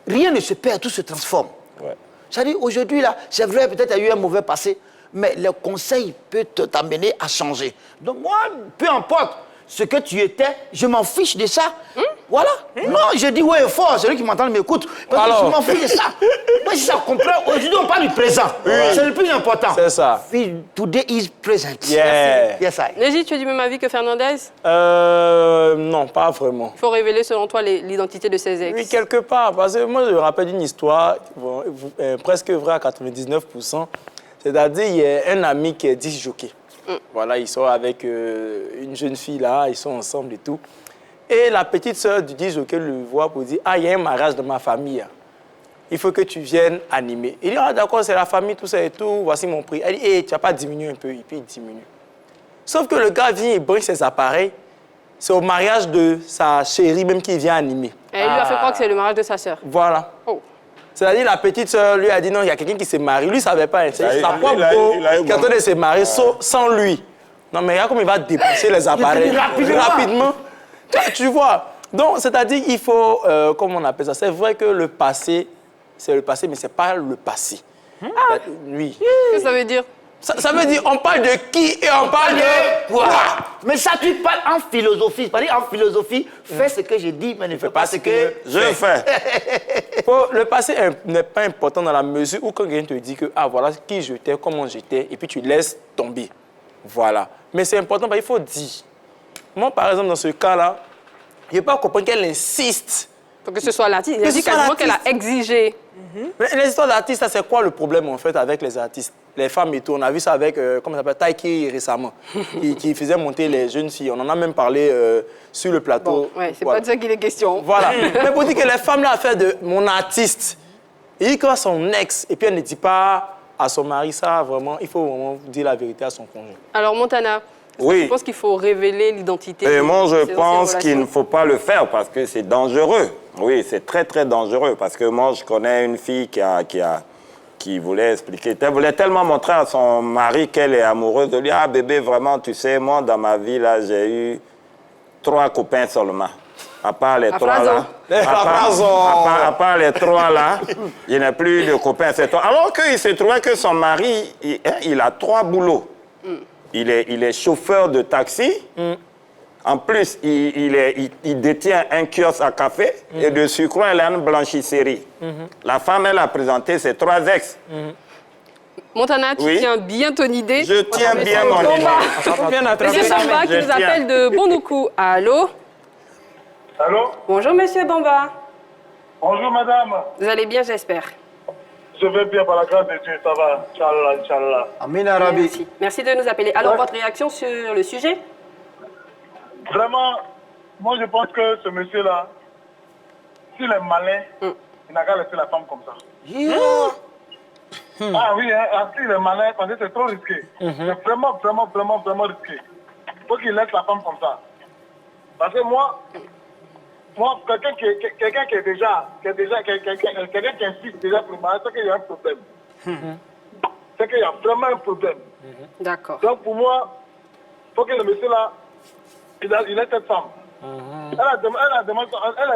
rien ne se perd, tout se transforme. Ouais. C'est-à-dire, aujourd'hui, là, c'est vrai, peut-être il y a eu un mauvais passé, mais le conseil peut t'amener à changer. Donc, moi, peu importe ce que tu étais, je m'en fiche de ça. Voilà. Non, je dis ouais fort, celui qui m'entend m'écoute. Parce que je m'en fiche de ça. Moi, si ça comprend, aujourd'hui, on parle du présent. C'est le plus important. C'est ça. Today is present. Yeah. Yes, I. Néji, tu as du même avis que Fernandez? Non, pas vraiment. Il faut révéler, selon toi, l'identité de ses ex. Oui, quelque part. Parce que moi, je me rappelle d'une histoire presque vraie à 99%. C'est-à-dire, il y a un ami qui est disjockey. Voilà, ils sont avec une jeune fille là, ils sont ensemble et tout. Et la petite sœur du disjockey le voit pour dire « Ah, il y a un mariage dans ma famille. Il faut que tu viennes animer. » Il dit « Ah, d'accord, c'est la famille, tout ça et tout. Voici mon prix. » Elle dit « Hey, tu vas pas diminuer un peu? » Et puis il diminue. Sauf que le gars vient et brinque ses appareils. C'est au mariage de sa chérie même qui vient animer. Et il lui a fait croire que c'est le mariage de sa sœur. Voilà. Oh. C'est-à-dire la petite sœur lui a dit non, il y a quelqu'un qui s'est marié. Lui, il ne savait pas. C'est sa propre qui attendait de se marier sans lui. Non, mais regarde comme il va dépenser les appareils rapidement. Tu vois. Donc, c'est-à-dire qu'il faut, comment on appelle ça? C'est vrai que le passé, c'est le passé, mais ce n'est pas le passé. Oui. Qu'est-ce que ça veut dire? Ça veut dire on parle de qui et on parle de quoi. Mais ça, tu parles en philosophie. C'est-à-dire en philosophie, fais ce que je dis, mais ne fais pas ce que je fais. Le passé n'est pas important dans la mesure où quand quelqu'un te dit que ah, voilà qui j'étais, comment j'étais, et puis tu laisses tomber. Voilà. Mais c'est important, il faut dire. Moi, par exemple, dans ce cas-là, je n'ai pas compris qu'elle insiste. Pour que ce soit l'artiste. Il a dit quasiment qu'elle a exigé. Mais les histoires d'artistes, c'est quoi le problème en fait avec les artistes? Les femmes et tout, on a vu ça avec, comment ça s'appelle, Taiki récemment, qui faisait monter les jeunes filles. On en a même parlé sur le plateau. Bon, ouais, c'est pas de ça qu'il est question. Voilà. Mais pour dire que les femmes là ont fait de mon artiste, il dit que son ex, et puis elle ne dit pas à son mari ça, vraiment, il faut vraiment dire la vérité à son conjoint. Alors Montana, oui. Je pense qu'il faut révéler l'identité. Et moi, je pense qu'il ne faut pas le faire parce que c'est dangereux. Oui, c'est très, très dangereux. Parce que moi, je connais une fille qui voulait expliquer. Elle voulait tellement montrer à son mari qu'elle est amoureuse de lui. Ah, bébé, vraiment, tu sais, moi, dans ma vie, là, j'ai eu 3 copains seulement. À part les 3 là. À part les 3 là, il n'y a plus de copains. Alors qu'il se trouvait que son mari, il a 3 boulots. Il est chauffeur de taxi. En plus, il détient un kiosque à café et de surcroît, elle a une blanchisserie. La femme, elle a présenté ses 3 ex. Montana, tu tiens bien ton idée. Je tiens bien mon idée. Monsieur Bamba qui nous appelle de Bondoukou. Allô? Allô? Bonjour, monsieur Bamba. Bonjour, madame. Vous allez bien, j'espère. Je vais bien par la grâce de Dieu, ça va. Inch'Allah, Inch'Allah. Amin Arabi. Merci. Merci de nous appeler. Alors, votre réaction sur le sujet? Vraiment, moi je pense que ce monsieur-là, s'il est malin, il n'a qu'à laisser la femme comme ça. Ah oui, hein, s'il est malin, parce que c'est trop risqué. C'est vraiment, vraiment, vraiment, vraiment risqué. Il faut qu'il laisse la femme comme ça. Parce que moi quelqu'un qui est déjà, quelqu'un qui insiste déjà pour le mariage, c'est qu'il y a un problème. C'est qu'il y a vraiment un problème. D'accord. Donc pour moi, il faut que le monsieur là, il ait cette femme. Elle a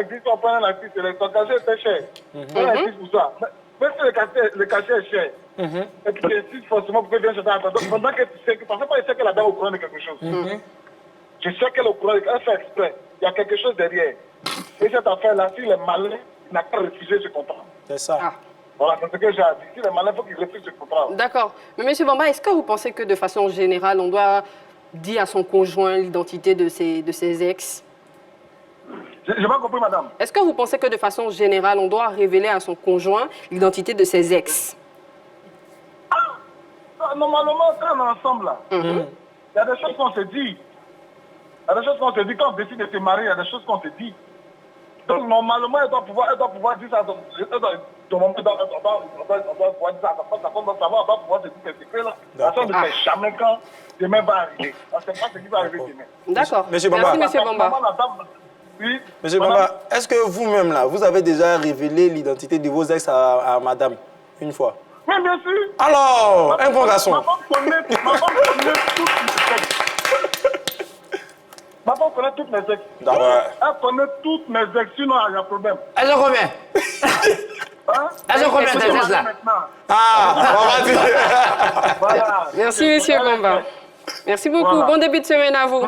dit qu'on prend un artiste, son cachet est très cher. Elle a dit pour ça. Même si le cachet est cher, et puis tu insistes forcément pour que tu viennes chercher un attendant, pendant que tu sais que, parce que il sait que la dame est au courant de quelque chose. Je sais qu'elle est au courant, elle fait exprès. Il y a quelque chose derrière. Et cette affaire-là, s'il est malin, il n'a qu'à refuser ce contrat. C'est ça. Voilà, c'est ce que j'ai dit. S'il est malin, il faut qu'il refuse ce contrat. D'accord. Mais M. Bamba, est-ce que vous pensez que de façon générale, on doit dire à son conjoint l'identité de ses ex? Je n'ai pas compris, madame. Est-ce que vous pensez que de façon générale, on doit révéler à son conjoint l'identité de ses ex? Normalement, quand on est ensemble, là, il y a des choses qu'on se dit. Il y a des choses qu'on se dit. Quand on décide de se marier, il y a des choses qu'on se dit. Donc, normalement, elle doit pouvoir dire ça à son moment. On doit pouvoir dire ça à sa femme. Sa femme doit savoir, elle doit pouvoir se dire ces secrets-là. La femme ne sait jamais quand demain va arriver. On ne sait pas ce qui va arriver demain. D'accord. Monsieur Bamba. Merci, M. Bamba. Oui. Monsieur Bamba, est-ce que vous-même, là, vous avez déjà révélé l'identité de vos ex à madame une fois? Oui, bien sûr. Alors, un bon garçon. Ma femme connaît toutes mes ex. Ma femme connaît toutes mes ex. Elle connaît toutes mes ex, sinon il y a problème. Elles ont combien? Elles ont combien tes ex là? Voilà. Merci, M. Bamba. Merci beaucoup. Voilà. Bon début de semaine à vous.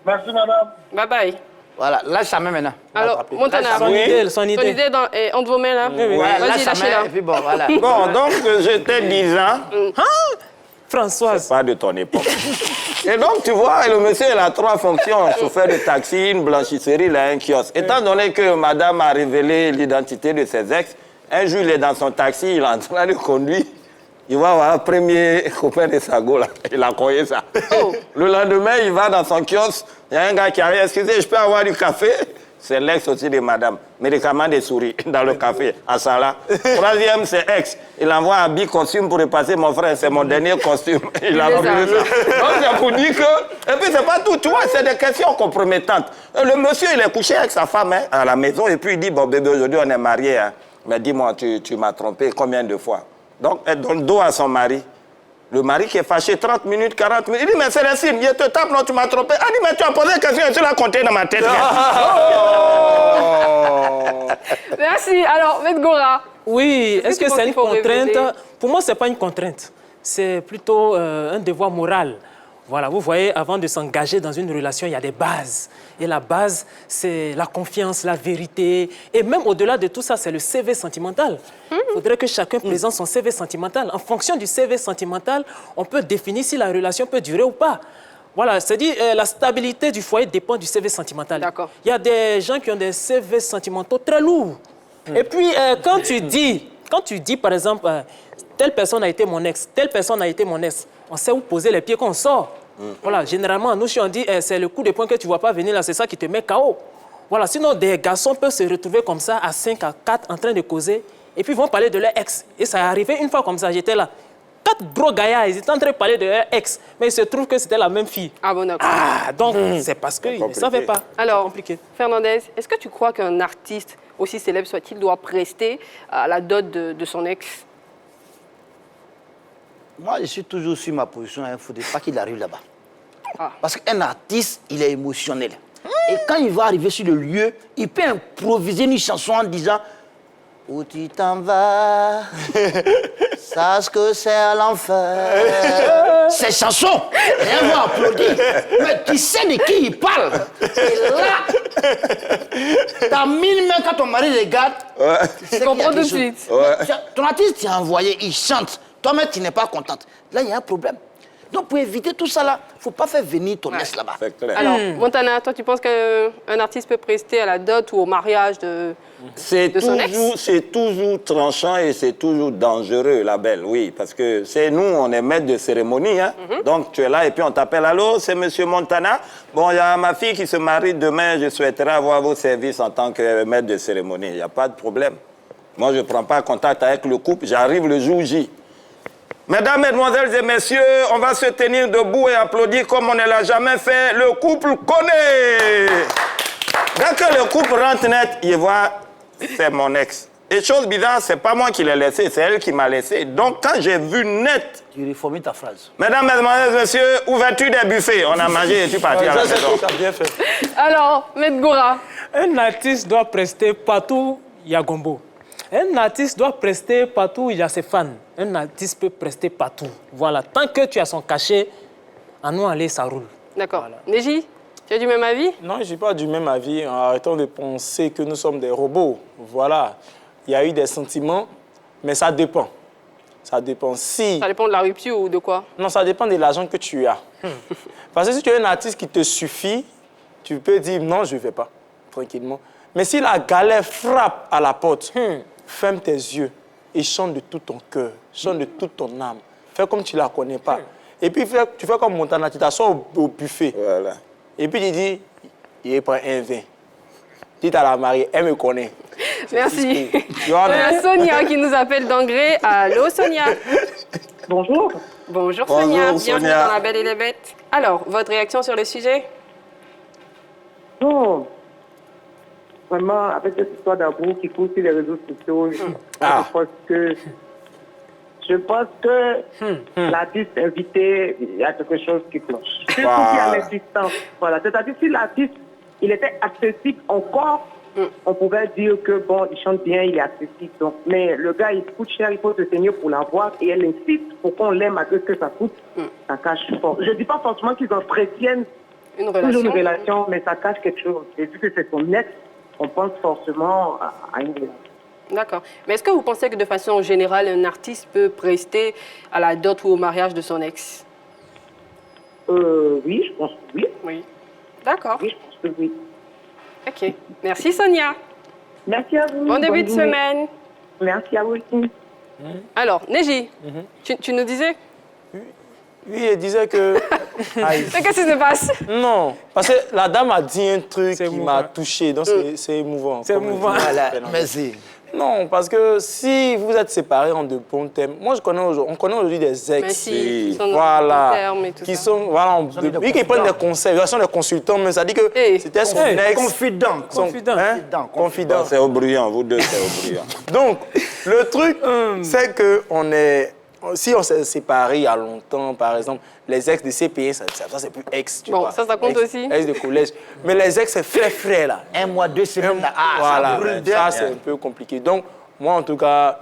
Merci, madame. Bye bye. Voilà, lâche sa main maintenant. Alors, Montana, son idée. entre vos mains là. Voilà, Vas-y, lâche sa lâchez-la. main et puis bon, voilà. Bon, donc j'étais 10 ans. Françoise. C'est pas de ton époque. Et donc, tu vois, le monsieur, il a 3 fonctions. Chauffeur de taxi, une blanchisserie, il a un kiosque. Étant donné que madame a révélé l'identité de ses ex, un jour, il est dans son taxi, il est en train de conduire. Il va voir un premier copain de Sago, là. Il a croyé ça. Le lendemain, il va dans son kiosque. Il y a un gars qui arrive. Excusez, je peux avoir du café? C'est l'ex aussi de madame. Médicament des souris dans le café, à Salah. Troisième, c'est ex. Il envoie un habit costume pour repasser. Mon frère, c'est mon dernier costume. Il a refusé ça. Donc, c'est pour dire que... Et puis, c'est pas tout. Tu vois, c'est des questions compromettantes. Le monsieur, il est couché avec sa femme à la maison. Et puis, il dit, bon, bébé, aujourd'hui, on est mariés. Hein. Mais dis-moi, tu m'as trompé combien de fois? Donc, elle donne dos à son mari. Le mari qui est fâché 30 minutes, 40 minutes. Il dit, mais c'est Célestine, je te tape, non, tu m'as trompé. Elle dit, mais tu as posé la question et tu l'as compté dans ma tête. Merci. Alors, Maître Gora. Oui, est-ce que c'est une contrainte? révéler? Pour moi, ce n'est pas une contrainte. C'est plutôt un devoir moral. Voilà, vous voyez, avant de s'engager dans une relation, il y a des bases. Et la base, c'est la confiance, la vérité. Et même au-delà de tout ça, c'est le CV sentimental. Il faudrait que chacun présente son CV sentimental. En fonction du CV sentimental, on peut définir si la relation peut durer ou pas. Voilà, c'est-à-dire la stabilité du foyer dépend du CV sentimental. D'accord. Il y a des gens qui ont des CV sentimentaux très lourds. Et puis, quand tu dis, par exemple, telle personne a été mon ex, telle personne a été mon ex, on sait où poser les pieds quand on sort. Voilà, généralement, nous, si on dit, c'est le coup de poing que tu ne vois pas venir là, c'est ça qui te met KO. Voilà, sinon, des garçons peuvent se retrouver comme ça, à 5, à 4, en train de causer, et puis ils vont parler de leur ex. Et ça est arrivé une fois comme ça, j'étais là. 4 gros gaillards, ils étaient en train de parler de leur ex, mais il se trouve que c'était la même fille. Ah bon, d'accord. Ah, donc, c'est parce qu'ils ne savaient pas. Alors, compliqué. Fernandez, est-ce que tu crois qu'un artiste, aussi célèbre soit-il, doit prester à la dot de son ex? Moi, je suis toujours sur ma position. Il ne faudrait pas qu'il arrive là-bas. Parce qu'un artiste, il est émotionnel. Et quand il va arriver sur le lieu, il peut improviser une chanson en disant « Où tu t'en vas, sache que c'est l'enfer. » Ces chansons, rien va applaudir. Mais tu sais de qui il parle. Et là, ta mine, même quand ton mari regarde, tu comprends tout de suite. Ton artiste t'a envoyé, il chante. Toi-même, tu n'es pas contente. Là, il y a un problème. Donc, pour éviter tout ça là, il ne faut pas faire venir ton ex là-bas. C'est clair. Alors, Montana, toi, tu penses qu'un artiste peut prester à la dot ou au mariage de son ex? C'est toujours tranchant et c'est toujours dangereux, la belle, oui. Parce que c'est nous, on est maître de cérémonie. Hein? Donc, tu es là et puis on t'appelle. Allô, c'est monsieur Montana. Bon, il y a ma fille qui se marie demain. Je souhaiterais avoir vos services en tant que maître de cérémonie. Il n'y a pas de problème. Moi, je ne prends pas contact avec le couple. J'arrive le jour J. Mesdames, Mesdemoiselles et Messieurs, on va se tenir debout et applaudir comme on ne l'a jamais fait. Le couple connaît. Dès que le couple rentre net, il voit, c'est mon ex. Et chose bizarre, c'est pas moi qui l'ai laissé, c'est elle qui m'a laissé. Donc quand j'ai vu net... Tu reformules ta phrase. Mesdames, Mesdemoiselles et Messieurs, ouverture des buffets. On a mangé et tu parti à la maison. Bien fait. Alors, Maître Gora. Un artiste doit prester partout, il y a Gombo. Un artiste doit prester partout, il y a ses fans. Un artiste peut prester partout. Voilà, tant que tu as son cachet, à nous aller, ça roule. D'accord. Voilà. Neji, tu es du même avis? Non, je ne suis pas du même avis. Arrêtons de penser que nous sommes des robots. Voilà. Il y a eu des sentiments, mais ça dépend. Ça dépend si... Ça dépend de la rupture ou de quoi? Non, ça dépend de l'argent que tu as. Parce que si tu es un artiste qui te suffit, tu peux dire non, je ne vais pas, tranquillement. Mais si la galère frappe à la porte, ferme tes yeux et chante de tout ton cœur, chante de toute ton âme. Fais comme tu ne la connais pas. Et puis tu fais comme Montana, tu t'assois au buffet. Voilà. Et puis tu dis, il prend un vin. Dis à la mariée, elle me connaît. Merci. Il y a Sonia qui nous appelle d'Angré. Allô, Sonia. Bonjour. Bonjour, Sonia. Bienvenue dans La Belle et les Bêtes. Alors, votre réaction sur le sujet? Non. Vraiment, avec cette histoire d'amour qui court sur les réseaux sociaux, je pense que l'artiste invité, il y a quelque chose qui cloche. C'est tout qui a l'existence. Voilà. C'est-à-dire si l'artiste, il était accessible encore, on pouvait dire que bon, il chante bien, il est accessible. Donc, mais le gars, il coûte cher, il faut se tenir pour l'avoir et elle insiste pour qu'on l'aime malgré ce que ça coûte. Ça cache fort. Je ne dis pas forcément qu'ils entretiennent toujours une relation, mais ça cache quelque chose. Et vu que c'est son ex, on pense forcément à une relation. D'accord. Mais est-ce que vous pensez que de façon générale, un artiste peut prester à la dot ou au mariage de son ex? Oui, je pense que oui. Oui. D'accord. Oui, je pense que oui. Ok. Merci, Sonia. Merci à vous. Bon début de semaine. Merci à vous aussi. Alors, Neji, tu nous disais? Oui, elle disait que... Qu'est-ce qui se passe? Non, parce que la dame a dit un truc qui m'a touché, donc c'est émouvant. C'est émouvant. Voilà, merci. Non, parce que si vous êtes séparés en de bons thèmes, moi on connaît aujourd'hui des ex, voilà, qui sont oui, qui prennent des conseils, ils sont des consultants, mais ça dit que c'était son ex. Confident. C'est au bruyant, vous deux, c'est au bruyant. Donc, le truc, c'est que si on s'est séparés il y a longtemps, par exemple, les ex de CPE, ça c'est plus ex, tu vois. Ça compte aussi. Ex de collège. Mais les ex, c'est frère, là. 1 mois, 2 semaines, voilà, ça c'est un peu compliqué. Donc, moi, en tout cas,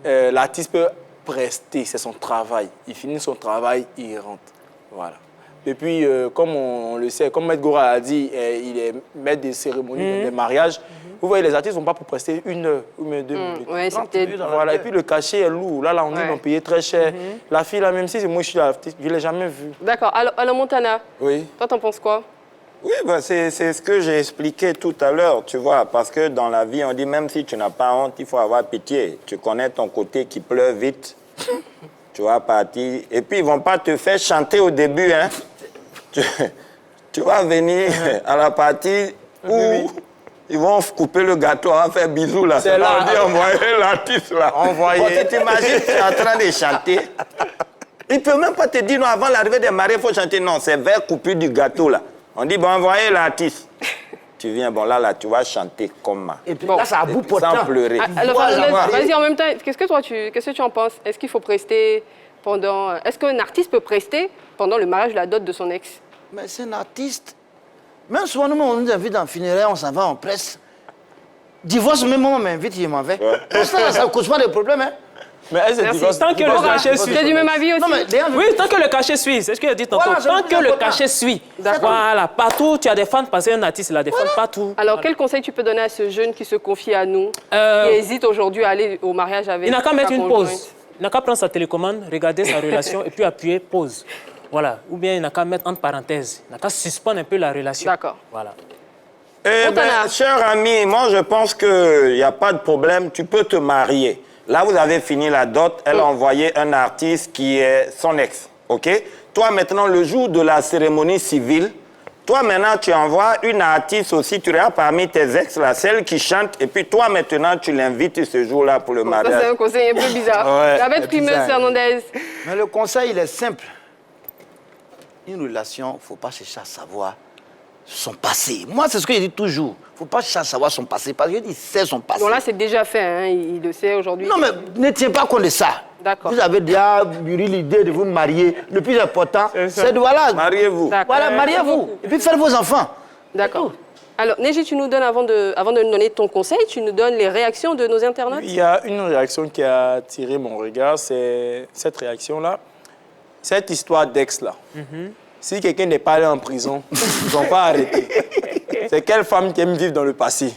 l'artiste peut prester, c'est son travail. Il finit son travail, il rentre. Voilà. Et puis, comme on le sait, comme Maître Gora a dit, il est maître des cérémonies, des mariages. Vous voyez, les artistes ne vont pas pour prester 1 heure ou 2 minutes. Ouais, voilà. Et puis, le cachet est lourd. Là, on dit qu'on payait très cher. La fille, là, même si moi, je suis l'artiste, je ne l'ai jamais vue. D'accord. Alors, Montana, toi, t'en penses quoi? Oui, c'est ce que j'ai expliqué tout à l'heure, tu vois, parce que dans la vie, on dit même si tu n'as pas honte, il faut avoir pitié. Tu connais ton côté qui pleure vite, tu vas partir. Et puis, ils ne vont pas te faire chanter au début, hein. Tu vas venir à la partie où ils vont couper le gâteau, on va faire bisous là. C'est là, on dit envoyer l'artiste là. Envoyer. Tu t'imagines, tu es en train de chanter. Il ne peut même pas te dire, non, avant l'arrivée des mariés, il faut chanter. Non, c'est vers couper du gâteau là. On dit, bon, envoyez l'artiste. Tu viens, bon, là, tu vas chanter comme ça. Et puis là, ça a bout pourtant. Sans pleurer. Alors, vas-y, en même temps, qu'est-ce que tu en penses? Est-ce qu'il faut prester pendant... Est-ce qu'un artiste peut prester pendant le mariage de la dot de son ex? Mais c'est un artiste. Même souvent, nous, on nous invite en funéraire, on s'en va en presse. Divorce, même moi, on m'invite, il m'en fait. Ça ne cause pas de problème, hein. Mais elle se divorce. Tant que le cachet suit. Tu as du même avis aussi? Non, mais, oui, tant que le cachet suit. C'est ce que j'ai dit tantôt. Voilà, tant que le cachet suit. Voilà, partout, tu as des fans, parce qu'un artiste, il a des fans partout. Alors, quel conseil tu peux donner à ce jeune qui se confie à nous, qui hésite aujourd'hui à aller au mariage avec il n'a qu'à mettre une pause. n'a qu'à prendre sa télécommande, regarder sa relation et puis appuyer pause. Voilà. Ou bien il n'a qu'à mettre entre parenthèses. Il n'a qu'à suspendre un peu la relation. D'accord. Voilà. Eh bien, cher ami, moi je pense qu'il n'y a pas de problème, tu peux te marier. Là, vous avez fini la dot, elle a envoyé un artiste qui est son ex, ok? Toi, maintenant, le jour de la cérémonie civile, toi, maintenant, tu envoies une artiste aussi, tu regardes parmi tes ex, là, celle qui chante, et puis toi, maintenant, tu l'invites ce jour-là pour le mariage. Ça, c'est un conseil un peu bizarre. Ouais, La bête primeuse Fernandez. Mais le conseil, il est simple. Une relation, il ne faut pas chercher à savoir son passé. Moi, c'est ce que je dis toujours. Il ne faut pas chercher à savoir son passé, parce que je dis, c'est son passé. Bon, là, c'est déjà fait, hein, il le sait aujourd'hui. Non, mais ne tiens pas compte de ça. D'accord. Vous avez déjà eu l'idée de vous marier. Le plus important, c'est de, voilà. Mariez-vous. Voilà, mariez-vous. Et puis faites vos enfants. D'accord. Alors, Neji, tu nous donnes, avant de nous donner ton conseil, tu nous donnes les réactions de nos internautes? Il y a une réaction qui a attiré mon regard, c'est cette réaction-là. Cette histoire d'ex-là. Si quelqu'un n'est pas allé en prison, ils ne vont pas arrêter. C'est quelle femme qui aime vivre dans le passé?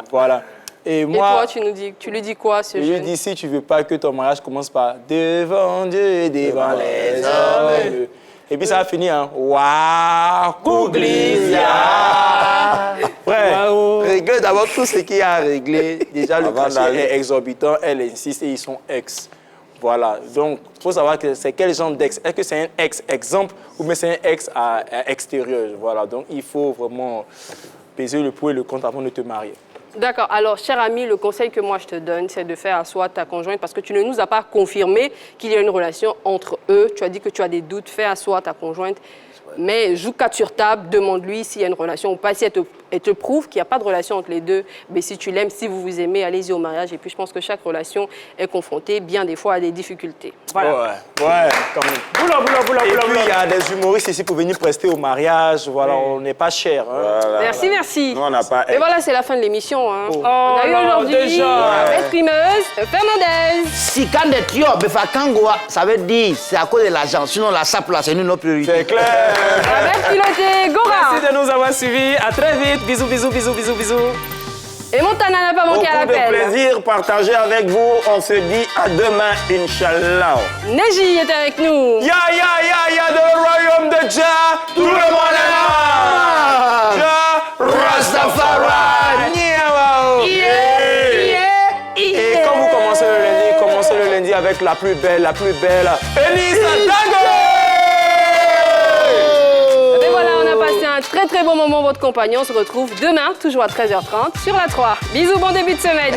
Voilà. Et moi, toi, tu lui dis quoi, ce je lui dis, si tu ne veux pas que ton mariage commence par devant Dieu et devant les hommes. Et puis ça va finir en Waouh, Kouglia. Frère, réglez d'abord tout ce qu'il y a à régler. Déjà, le prix est exorbitant, elle insiste et ils sont ex. Voilà, donc il faut savoir que c'est quel genre d'ex. Est-ce que c'est un ex-exemple ou bien c'est un ex à extérieur? Voilà, donc il faut vraiment peser le pour et le contre avant de te marier. D'accord. Alors, cher ami, le conseil que moi je te donne, c'est de faire asseoir ta conjointe parce que tu ne nous as pas confirmé qu'il y a une relation entre eux. Tu as dit que tu as des doutes. Fais asseoir ta conjointe. Mais joue carte sur table, demande-lui s'il y a une relation ou pas. Si elle te prouve qu'il n'y a pas de relation entre les deux, mais si tu l'aimes, si vous vous aimez, allez-y au mariage. Et puis, je pense que chaque relation est confrontée, bien des fois, à des difficultés. Voilà. Ouais, quand même. Et puis, il y a des humoristes ici pour venir prester au mariage. Voilà, on n'est pas cher. Hein. Voilà. Merci, merci. Nous, on n'a pas... Et voilà, c'est la fin de l'émission. Hein. Oh. On a eu aujourd'hui la bête primeuse, Fernandez. Si quand des tuyaux, ça veut dire c'est à cause de l'argent. Sinon, la sape là, c'est une autre priorité. C'est clair. La bête pilotée, Gora. Merci de nous avoir suivis. À très vite. Bisous, bisous, bisous, bisous, bisous. Et Montana n'a pas manqué à l'appel. Beaucoup de plaisir partagé avec vous. On se dit à demain, Inch'Allah. Neji est avec nous. Ya, de le royaume de Jah, tout le monde est là. Jah, Rastafari. Et quand vous commencez le lundi avec la plus belle, Elisa Dago. Et voilà, on a passé un très très bon moment, votre compagnon. On se retrouve demain, toujours à 13h30, sur la 3. Bisous, bon début de semaine.